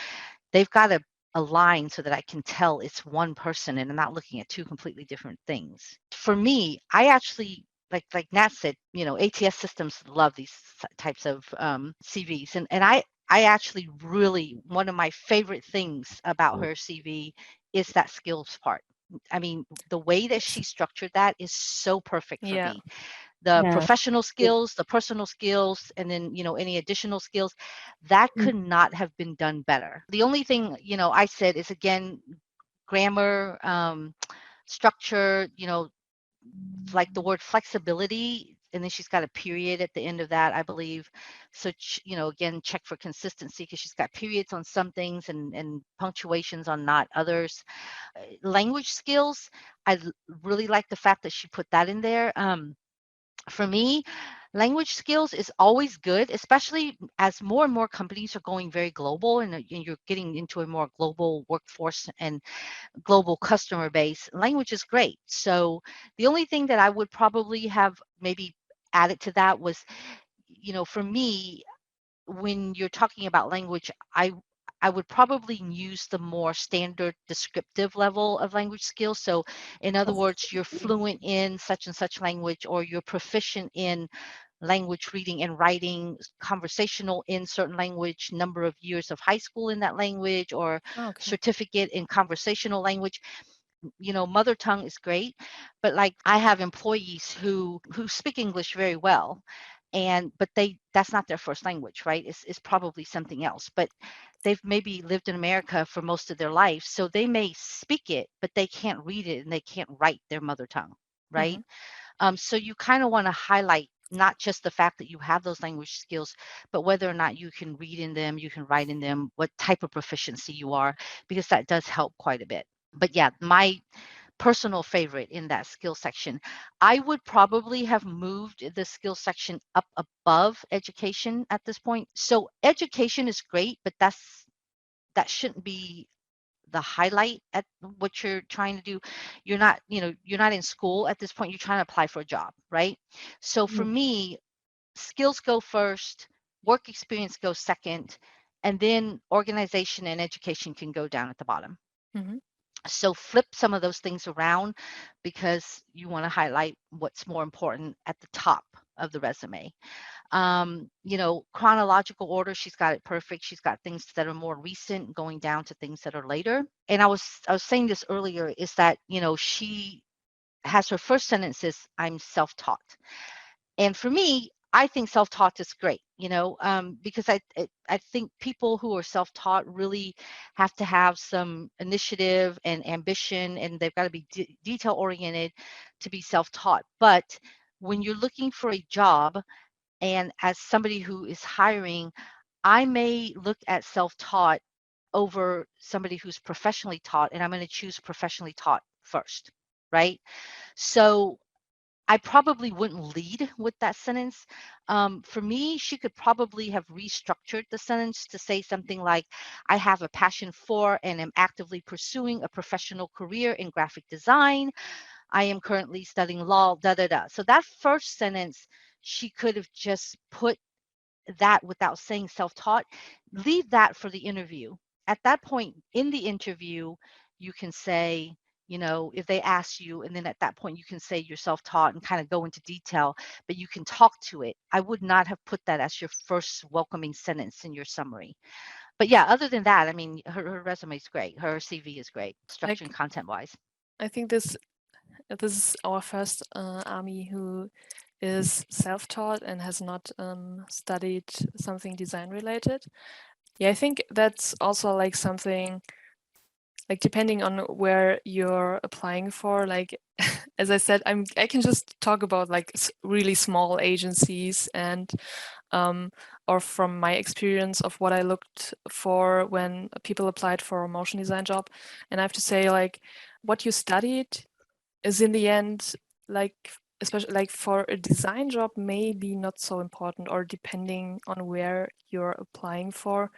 They've got to align so that I can tell it's one person and I'm not looking at two completely different things. For me, I actually like Nat said, ATS systems love these types of CVs, and I actually really, one of my favorite things about her CV is that skills part. I mean, the way that she structured that is so perfect for Yeah. me. The Yeah. professional skills, the personal skills, and then, any additional skills, that could not have been done better. The only thing, I said is, again, grammar, structure, like the word flexibility, and then she's got a period at the end of that, I believe. So, again, check for consistency because she's got periods on some things and punctuations on not others. Language skills, really like the fact that she put that in there. For me, language skills is always good, especially as more and more companies are going very global and you're getting into a more global workforce and global customer base. Language is great. So the only thing that I would probably have maybe added to that was, for me, when you're talking about language, I would probably use the more standard descriptive level of language skills. So in other words, you're fluent in such and such language, or you're proficient in language reading and writing, conversational in certain language, number of years of high school in that language, or Okay. certificate in conversational language. You know, mother tongue is great, but like I have employees who speak English very well, but that's not their first language, right? It's probably something else, but they've maybe lived in America for most of their life, so they may speak it, but they can't read it and they can't write their mother tongue, right? So you kind of want to highlight not just the fact that you have those language skills, but whether or not you can read in them, you can write in them, what type of proficiency you are, because that does help quite a bit. But yeah, my personal favorite in that skill section, I would probably have moved the skill section up above education at this point. So education is great, but that shouldn't be the highlight at what you're trying to do. You're not, you're not in school at this point. You're trying to apply for a job, right? So for me, skills go first, work experience goes second, and then organization and education can go down at the bottom. So flip some of those things around, because you want to highlight what's more important at the top of the resume. Chronological order, she's got it perfect. She's got things that are more recent going down to things that are later. And I was saying this earlier, is that, she has her first sentence is, I'm self-taught. And for me, I think self-taught is great, because I think people who are self-taught really have to have some initiative and ambition, and they've got to be detail-oriented to be self-taught. But when you're looking for a job, and as somebody who is hiring, I may look at self-taught over somebody who's professionally taught, and I'm going to choose professionally taught first, right? So I probably wouldn't lead with that sentence. For me, she could probably have restructured the sentence to say something like, I have a passion for and am actively pursuing a professional career in graphic design. I am currently studying law, da, da, da. So that first sentence, she could have just put that without saying self-taught. Leave that for the interview. At that point in the interview, you can say, if they ask you, and then at that point you can say you're self-taught and kind of go into detail, but you can talk to it. I would not have put that as your first welcoming sentence in your summary. But yeah, other than that, I mean, her resume is great. Her CV is great, structure and content wise. I think this is our first army who is self-taught and has not studied something design related. Yeah, I think that's also like something, like depending on where you're applying for, like as I said, I can just talk about like really small agencies, and or from my experience of what I looked for when people applied for a motion design job. And I have to say, like, what you studied is in the end, like, especially like for a design job, maybe not so important, or depending on where you're applying for.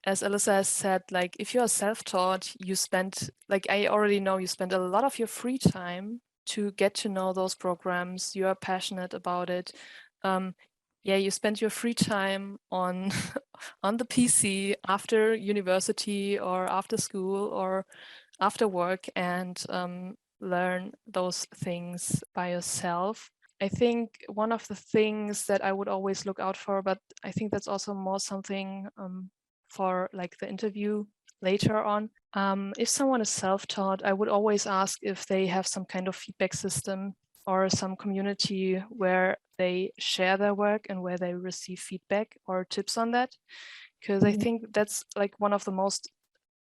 As Alyssa has said, like if you are self-taught, you spend, like I already know, you spend a lot of your free time to get to know those programs. You are passionate about it. Yeah, you spend your free time on on the PC after university or after school or after work, and learn those things by yourself. I think one of the things that I would always look out for, but I think that's also more something for like the interview later on. If someone is self-taught, I would always ask if they have some kind of feedback system or some community where they share their work and where they receive feedback or tips on that. Because I think that's like one of the most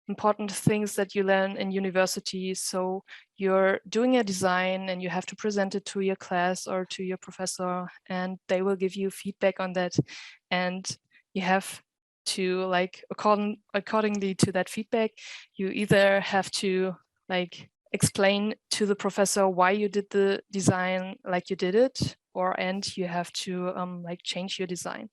important things that you learn in university. So you're doing a design and you have to present it to your class or to your professor, and they will give you feedback on that. And you have to, like, accordingly to that feedback, you either have to like explain to the professor why you did the design like you did it, and you have to like change your design.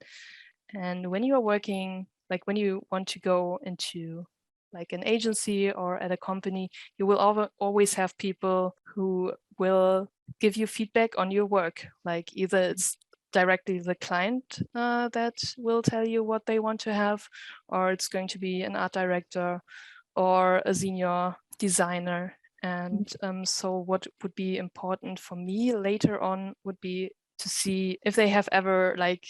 And when you are working, like when you want to go into like an agency or at a company, you will always have people who will give you feedback on your work. Like either it's directly the client that will tell you what they want to have, or it's going to be an art director or a senior designer. And so what would be important for me later on would be to see if they have ever like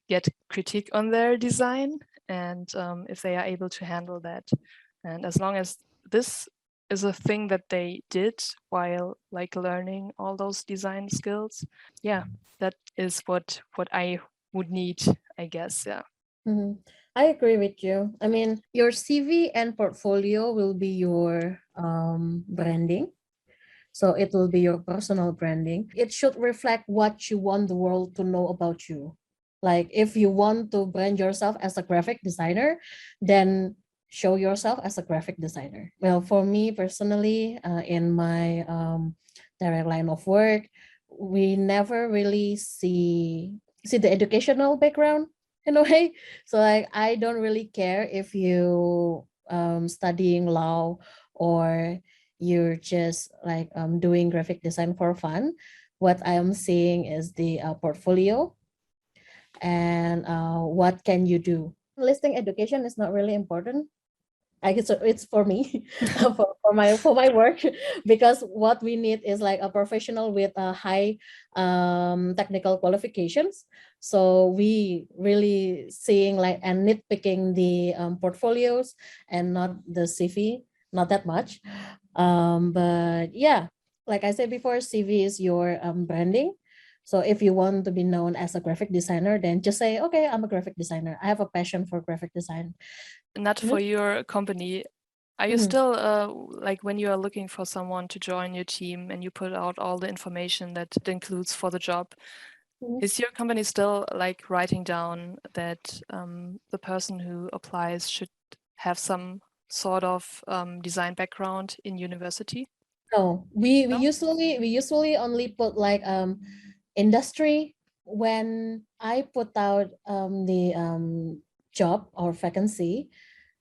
get critique on their design, and if they are able to handle that. And as long as this is a thing that they did while like learning all those design skills, yeah, that is what I would need, I guess. Yeah. Mhm. I agree with you. I mean, your CV and portfolio will be your branding. So it will be your personal branding. It should reflect what you want the world to know about you. Like if you want to brand yourself as a graphic designer, then show yourself as a graphic designer. Well, for me personally, in my direct line of work, we never really see the educational background in a way. So like I don't really care if you studying law or you're just like doing graphic design for fun. What I am seeing is the portfolio and what can you do. Listing education is not really important. I guess it's for me for my work because what we need is like a professional with a high technical qualifications. So we really seeing like and nitpicking the portfolios and not the CV, not that much. But yeah, like I said before, CV is your branding. So if you want to be known as a graphic designer, then just say, okay, I'm a graphic designer. I have a passion for graphic design. Not for your company. Are you still like when you are looking for someone to join your team and you put out all the information that it includes for the job, is your company still like writing down that the person who applies should have some sort of design background in university? No, we No? usually only put like industry. When I put out the job or vacancy,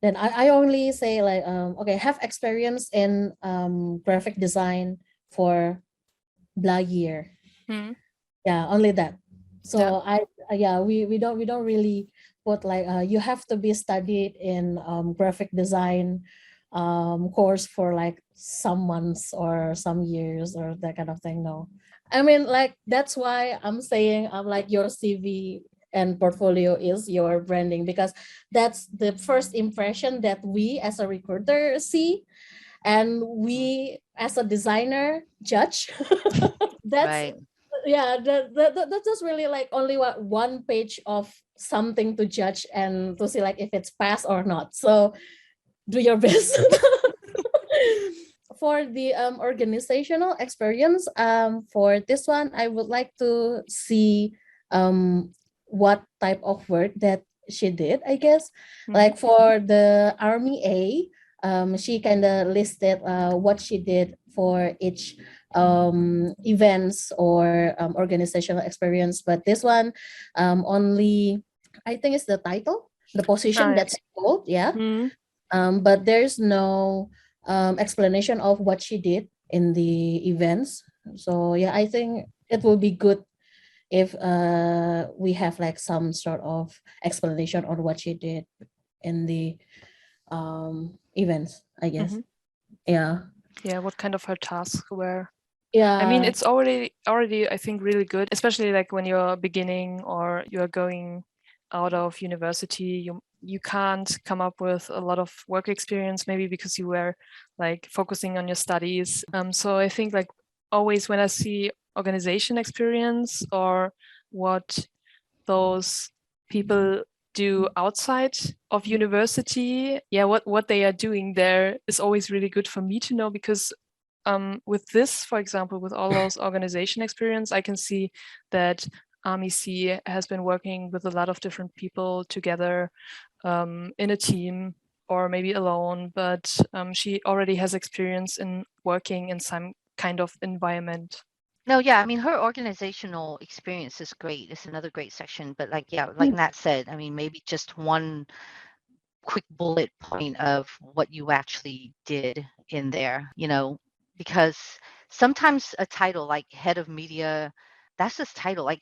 then I only say like okay, have experience in graphic design for blah year. Hmm. Yeah, only that. Yeah. So we don't really put like you have to be studied in graphic design course for like some months or some years or that kind of thing. No, I mean like that's why I'm saying I'm like your CV and portfolio is your branding because that's the first impression that we as a recruiter see and we as a designer judge. That's Right. yeah, that's just really like only one page of something to judge and to see like if it's pass or not. So do your best. For the organizational experience, for this one, I would like to see what type of work that she did, I guess. Like for the Army A, she kind of listed what she did for each events or organizational experience. But this one only, I think it's the title, the position Ah, that's called, yeah. yeah. But there's no explanation of what she did in the events. So yeah, I think it will be good if we have like some sort of explanation on what she did in the events, I guess. Yeah. Yeah, what kind of her tasks were. I mean, Yeah. it's already I think really good, especially like when you're beginning or you're going out of university. You can't come up with a lot of work experience, maybe because you were like focusing on your studies. So I think like always when I see organization experience or what those people do outside of university, yeah, what they are doing there is always really good for me to know, because with this, for example, with all those organization experience, I can see that Army C has been working with a lot of different people together in a team or maybe alone, but she already has experience in working in some kind of environment. No, yeah, I mean, her organizational experience is great. It's another great section. But like, yeah, like Nat said, I mean, maybe just one quick bullet point of what you actually did in there, because sometimes a title like head of media, that's this title. Like,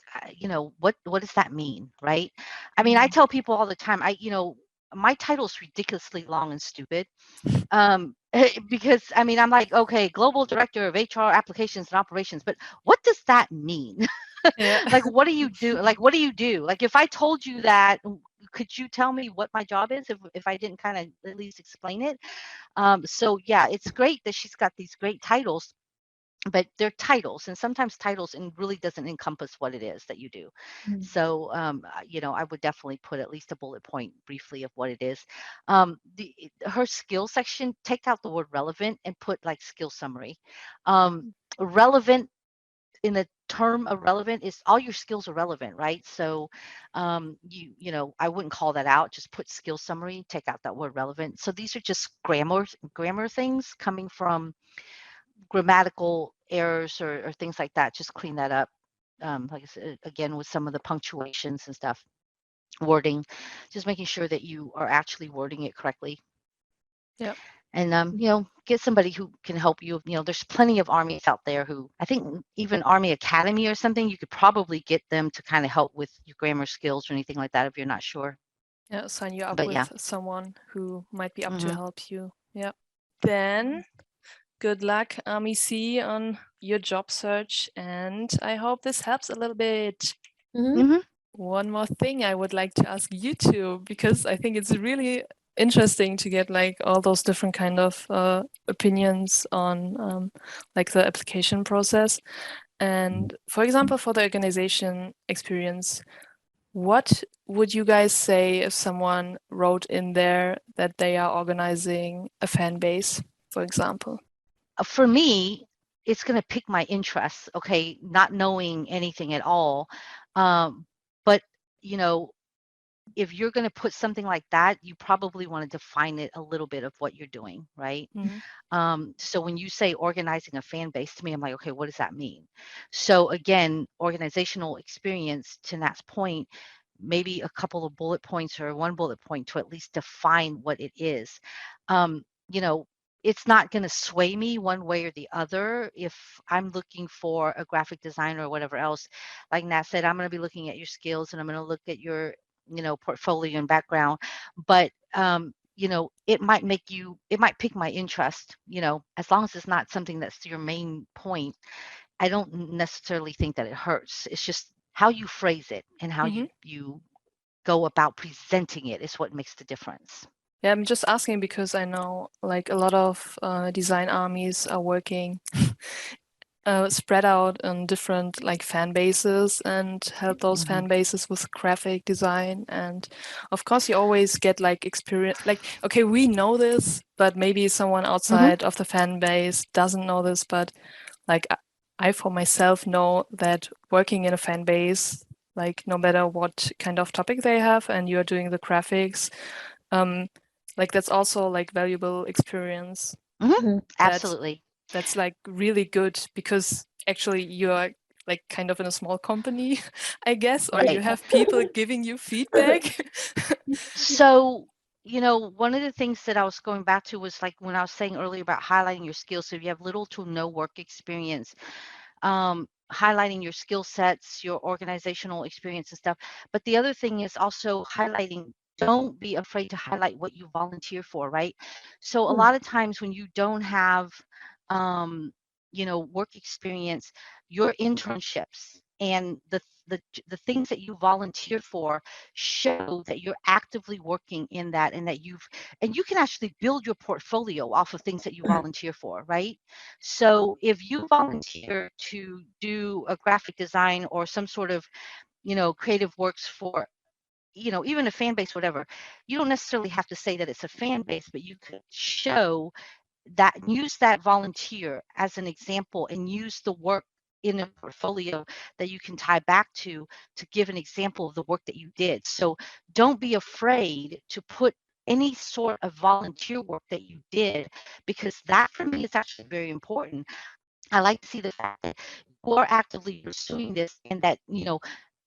what does that mean, right? I mean, I tell people all the time, my title is ridiculously long and stupid. Because I mean, I'm like, okay, global director of HR applications and operations, but what does that mean? Yeah. Like, what do you do? Like, what do you do? Like, if I told you that, could you tell me what my job is if I didn't kind of at least explain it? So yeah, it's great that she's got these great titles, but they're titles, and sometimes titles and really doesn't encompass what it is that you do. Mm. So I would definitely put at least a bullet point briefly of what it is. Her skill section, take out the word relevant and put like skill summary. Relevant, in the term of relevant, is all your skills are relevant, right? So I wouldn't call that out, just put skill summary, take out that word relevant. So these are just grammar things coming from grammatical errors or things like that. Just clean that up. Like I said, again, with some of the punctuations and stuff, wording, just making sure that you are actually wording it correctly. Yep. And get somebody who can help you. There's plenty of armies out there who, I think even Army Academy or something, you could probably get them to kind of help with your grammar skills or anything like that if you're not sure. Yeah, sign you up But with yeah. someone who might be up to Mhm. help you. Yeah. Then good luck, Army C, on your job search, and I hope this helps a little bit. Mhm. One more thing I would like to ask you two, because I think it's really interesting to get like all those different kind of opinions on like the application process. And for example, for the organization experience, what would you guys say if someone wrote in there that they are organizing a fan base, for example? For me, it's going to pick my interests, okay, not knowing anything at all. But, if you're going to put something like that, you probably want to define it a little bit of what you're doing, right? So when you say organizing a fan base, to me, I'm like, okay, what does that mean? So again, organizational experience, to Nat's point, maybe a couple of bullet points or one bullet point to at least define what it is. Um, you know, it's not going to sway me one way or the other. If I'm looking for a graphic designer or whatever else, like Nat said, I'm going to be looking at your skills and I'm going to look at your, portfolio and background. But, it might pick my interest, as long as it's not something that's your main point. I don't necessarily think that it hurts. It's just how you phrase it and how you go about presenting it is what makes the difference. Yeah, I'm just asking because I know like a lot of design armies are working spread out on different like fan bases and help those fan bases with graphic design. And of course, you always get like experience. Like, okay, we know this, but maybe someone outside of the fan base doesn't know this. But like, I for myself know that working in a fan base, like no matter what kind of topic they have, and you're doing the graphics, like that's also like valuable experience. Absolutely. That's like really good because actually you're like kind of in a small company, I guess, or you Right. have people giving you feedback. So, one of the things that I was going back to was like when I was saying earlier about highlighting your skills. So if you have little to no work experience, highlighting your skill sets, your organizational experience and stuff. But the other thing is also highlighting, don't be afraid to highlight what you volunteer for, right? So a lot of times when you don't have, work experience, your internships and the things that you volunteer for show that you're actively working in that, and that and you can actually build your portfolio off of things that you volunteer for, right? So if you volunteer to do a graphic design or some sort of, creative works for, even a fan base, whatever, you don't necessarily have to say that it's a fan base, but you could show that, use that volunteer as an example and use the work in a portfolio that you can tie back to give an example of the work that you did. So don't be afraid to put any sort of volunteer work that you did, because that for me is actually very important. I like to see the fact that you are actively pursuing this, and that,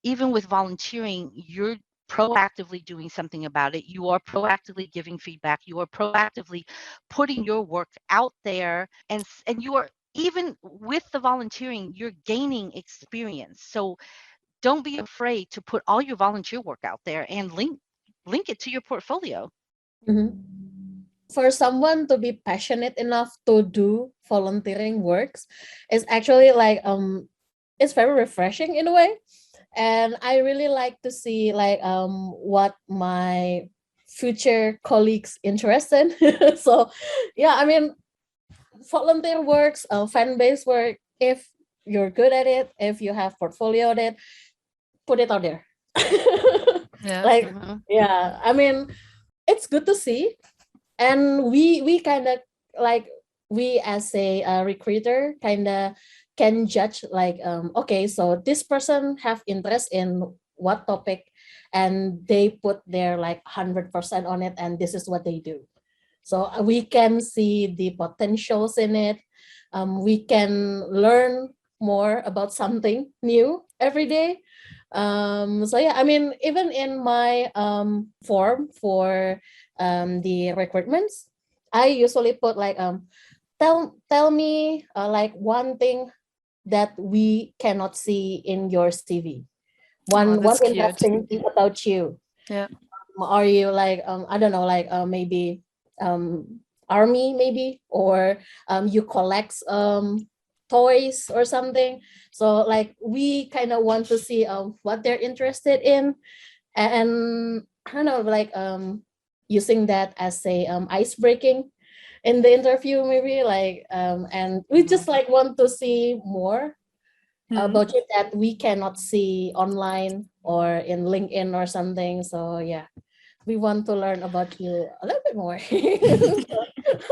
even with volunteering, you're proactively doing something about it. You are proactively giving feedback. You are proactively putting your work out there, and you are even with the volunteering, you're gaining experience. So don't be afraid to put all your volunteer work out there and link it to your portfolio. Mhm. For someone to be passionate enough to do volunteering works is actually like it's very refreshing in a way, and I really like to see like what my future colleagues interested. So yeah, I mean, volunteer works, fan-based work, if you're good at it, if you have portfolio at it, put it out there. Yeah. Like, Mhm. yeah, I mean, it's good to see, and we kind of like, we as a recruiter kind of can judge like, okay, so this person have interest in what topic, and they put their like 100% on it, and this is what they do. So we can see the potentials in it. We can learn more about something new every day. So yeah, I mean, even in my form for the recruitments, I usually put like, tell me like one thing that we cannot see in your CV. Oh, One that's cute. interesting thing about you. Yeah. Are you like, I don't know, like maybe army maybe, or you collect toys or something. So like we kind of want to see what they're interested in, and kind of like using that as a ice breaking in the interview maybe, like and we just Mhm. like want to see more Hmm. about you that we cannot see online or in LinkedIn or something. So yeah, we want to learn about you a little bit more.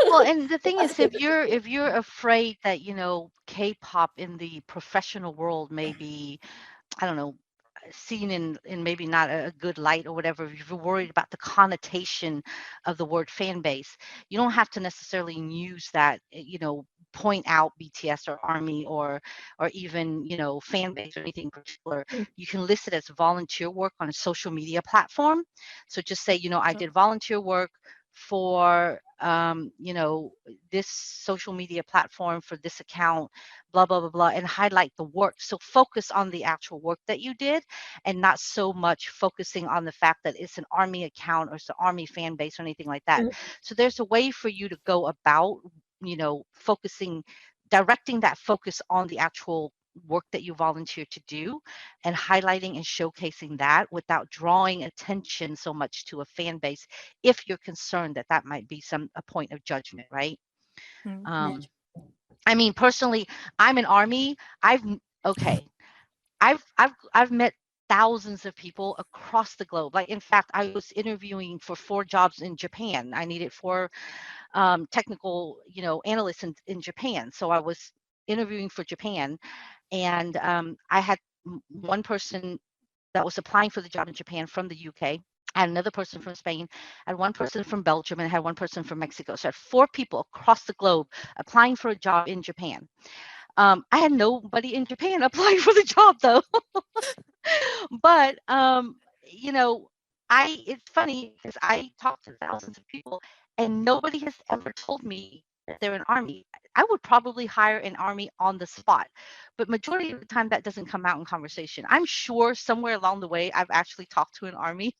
Well, and the thing That's is, good. if you're afraid that, K-pop in the professional world may be, I don't know, seen in maybe not a good light or whatever, if you're worried about the connotation of the word fan base, you don't have to necessarily use that, point out BTS or ARMY or even, fan base or anything particular. You can list it as volunteer work on a social media platform. So just say, I did volunteer work for this social media platform for this account, blah blah blah blah, and highlight the work. So focus on the actual work that you did, and not so much focusing on the fact that it's an army account or it's an army fan base or anything like that. So there's a way for you to go about, focusing, directing that focus on the actual work that you volunteer to do, and highlighting and showcasing that without drawing attention so much to a fan base, if you're concerned that that might be a point of judgment, right? Hmm. um I mean, personally, I'm an army. Okay, I've met thousands of people across the globe. Like, in fact, I was interviewing for 4 jobs in Japan. I needed 4 technical, analysts in Japan. So I was interviewing for Japan, and I had one person that was applying for the job in Japan from the UK. I had another person from Spain, I had one person from Belgium, and I had one person from Mexico. So I had 4 people across the globe applying for a job in Japan. I had nobody in Japan applying for the job though. But you know, it's funny because I talk to thousands of people and nobody has ever told me that they're an army. I would probably hire an army on the spot, but majority of the time that doesn't come out in conversation. I'm sure somewhere along the way I've actually talked to an army,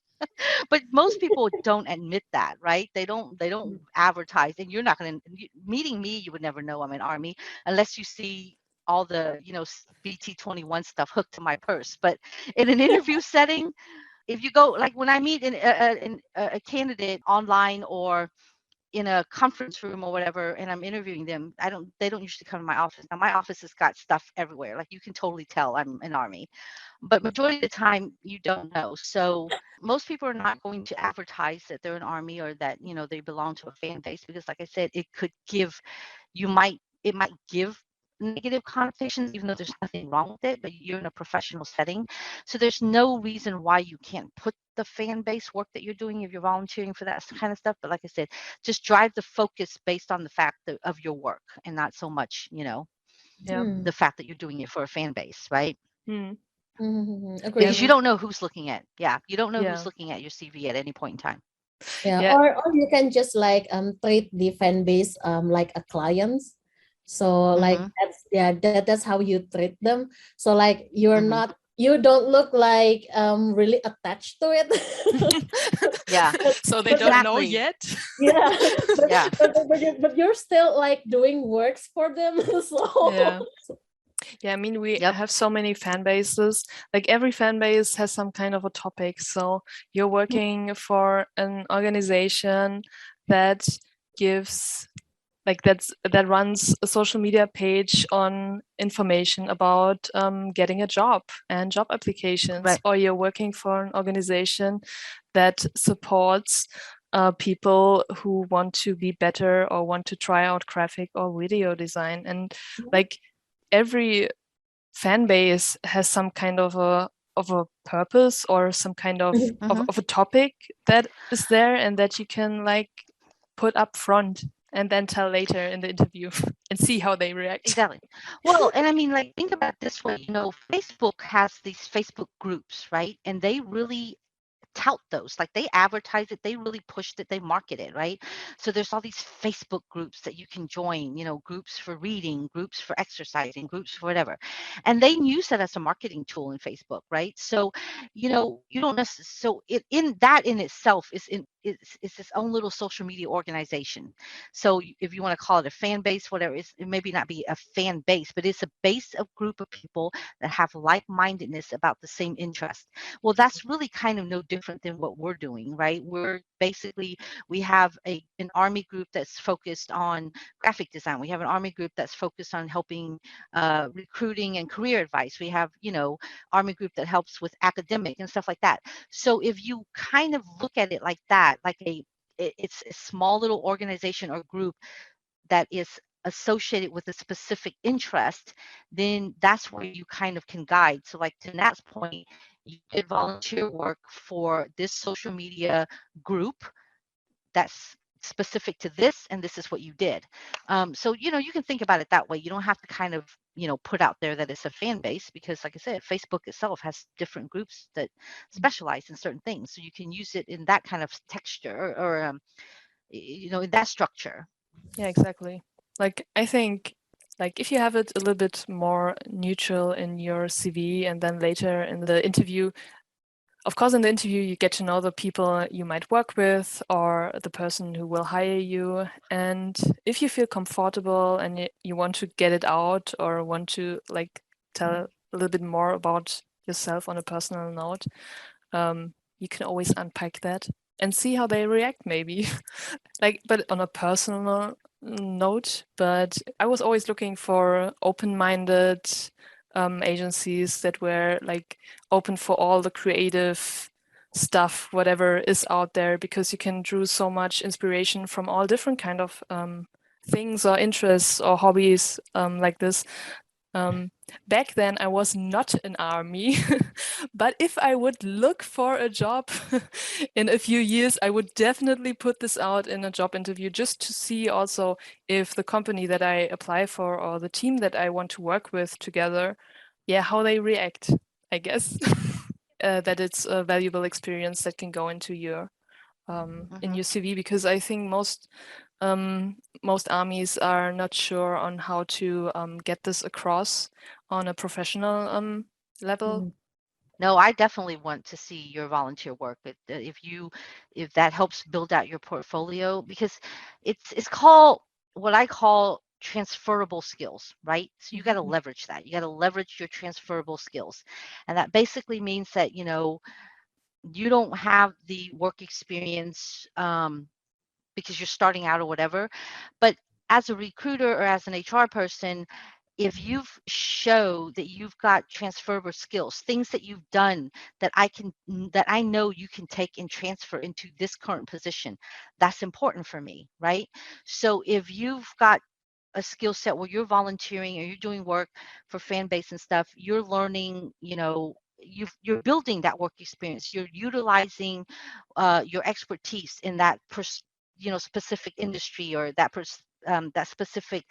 but most people don't admit that, right? They don't advertise, and you're not going to, meeting me, you would never know I'm an army unless you see all the, BT-21 stuff hooked to my purse. But in an interview setting, if you go, like when I meet a candidate online or in a conference room or whatever, and I'm interviewing them, they don't usually come to my office. Now my office has got stuff everywhere. Like, you can totally tell I'm an army, but majority of the time you don't know. So most people are not going to advertise that they're an army or that, they belong to a fan base, because like I said, it might give negative connotations, even though there's nothing wrong with it, but you're in a professional setting. So there's no reason why you can't put the fan base work that you're doing if you're volunteering for that kind of stuff. But like I said, just drive the focus based on the fact of your work, and not so much, Yeah. the fact that you're doing it for a fan base, right? Hmm. Agree. Because you And don't know who's looking at, you don't know who's yeah. looking at your CV at any point in time. Yeah, Yeah. or you can just like treat the fan base like a client. So like Mm-hmm. that's how you treat them. So like Mm-hmm. you don't look like really attached to it. Yeah, So they but don't know exactly. yet. yeah, Yeah. but you're still like doing works for them. Yeah. So Yeah, I mean, we Yep. have so many fan bases. Like every fan base has some kind of a topic. So you're working for an organization that gives that runs a social media page on information about getting a job and job applications, Right. or you're working for an organization that supports people who want to be better or want to try out graphic or video design. And like every fan base has some kind of a purpose or some kind Mm-hmm. of a topic that is there and that you can like put up front and then tell later in the interview and see how they react. Exactly. Well, and I mean, like, think about it this way, Facebook has these Facebook groups, right? And they really tout those, like they advertise it, they really pushed it, they market it, right? So there's all these Facebook groups that you can join, groups for reading, groups for exercising, groups for whatever, and they use that as a marketing tool in Facebook, right? So you don't necessarily, so it in that in itself is its own little social media organization. So if you want to call it a fan base, whatever, it maybe not be a fan base, but it's a base of group of people that have like-mindedness about the same interest. Well, that's really kind of no different than what we're doing, right? We have an Army group that's focused on graphic design. We have an Army group that's focused on helping recruiting and career advice. We have, Army group that helps with academic and stuff like that. So if you kind of look at it like that, like it's a small little organization or group that is associated with a specific interest, then that's where you kind of can guide. So like to Nat's point, you did volunteer work for this social media group that's specific to this, and this is what you did. So you can think about it that way. You don't have to kind of put out there that it's a fan base, because like I said, Facebook itself has different groups that specialize in certain things, so you can use it in that kind of texture or in that structure. Yeah, exactly. Like I think like if you have it a little bit more neutral in your CV and then later in the interview, of course in the interview you get to know the people you might work with or the person who will hire you, and if you feel comfortable and you want to get it out or want to like tell a little bit more about yourself on a personal note, you can always unpack that and see how they react maybe. Like, but on a personal note, but I was always looking for open-minded agencies that were like open for all the creative stuff, whatever is out there, because you can draw so much inspiration from all different kind of things or interests or hobbies like this. Um, Back then, I was not an army, but if I would look for a job in a few years, I would definitely put this out in a job interview just to see also if the company that I apply for or the team that I want to work with together, yeah, how they react, I guess. That it's a valuable experience that can go into your in Mm-hmm. your CV, because I think most armies are not sure on how to get this across on a professional level. No, I definitely want to see your volunteer work. If that helps build out your portfolio, because it's called what I call transferable skills, right? So you got to leverage that. You got to leverage your transferable skills, and that basically means that you don't have the work experience because you're starting out or whatever, but as a recruiter or as an HR person, if you've show that you've got transferable skills, things that you've done that I know you can take and transfer into this current position, that's important for me, right? So if you've got a skill set where you're volunteering or you're doing work for fan base and stuff, you're learning, you're building that work experience. You're utilizing your expertise in that specific industry or that that specific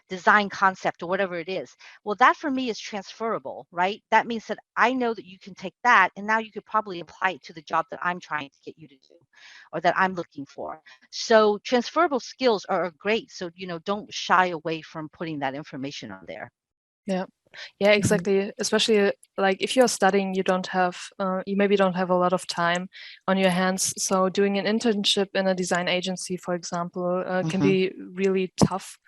design concept or whatever it is. Well, that for me is transferable, right? That means that I know that you can take that and now you could probably apply it to the job that I'm trying to get you to do or that I'm looking for. So transferable skills are great. So, don't shy away from putting that information on there. Yeah. Yeah, exactly. Especially like if you're studying, you maybe don't have a lot of time on your hands. So doing an internship in a design agency, for example, can be really tough.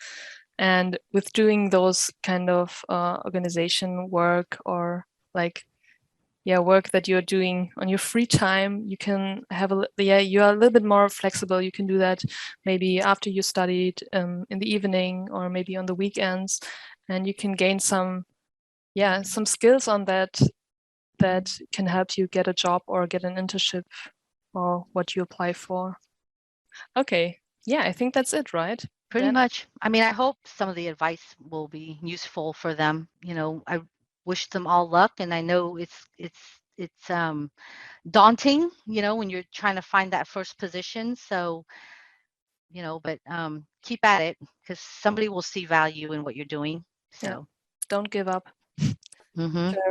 And with doing those kind of organization work or like, work that you're doing on your free time, you can have you are a little bit more flexible. You can do that maybe after you studied in the evening or maybe on the weekends, and you can gain some skills on that can help you get a job or get an internship or what you apply for. Okay. Yeah, I think that's it, right? Pretty much. I mean, I hope some of the advice will be useful for them. I wish them all luck, and I know it's daunting, when you're trying to find that first position. So, but keep at it because somebody will see value in what you're doing. So don't give up. Sure.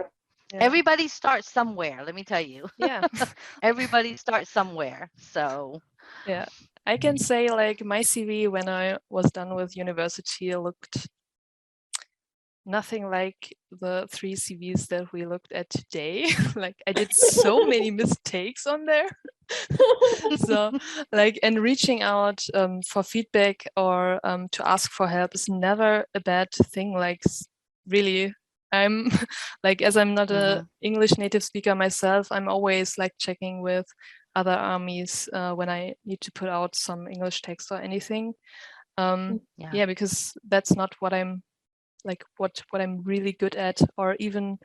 Yeah. Everybody starts somewhere, let me tell you. Yeah. Everybody starts somewhere. So yeah, I can say like my CV when I was done with university looked nothing like the 3 CVs that we looked at today. Like I did so many mistakes on there. So like, and reaching out for feedback or to ask for help is never a bad thing. Like really, I'm like, as I'm not a English native speaker myself, I'm always like checking with other armies when I need to put out some English text or anything. Because that's not what I'm like what I'm really good at, or even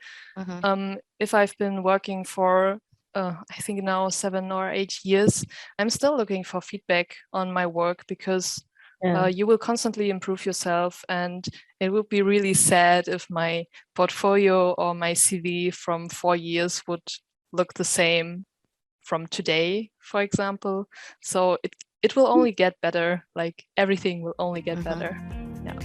if I've been working for I think now 7 or 8 years, I'm still looking for feedback on my work because you will constantly improve yourself, and it would be really sad if my portfolio or my CV from 4 years would look the same from today, for example. So it will only get better, like everything will only get better. Yeah.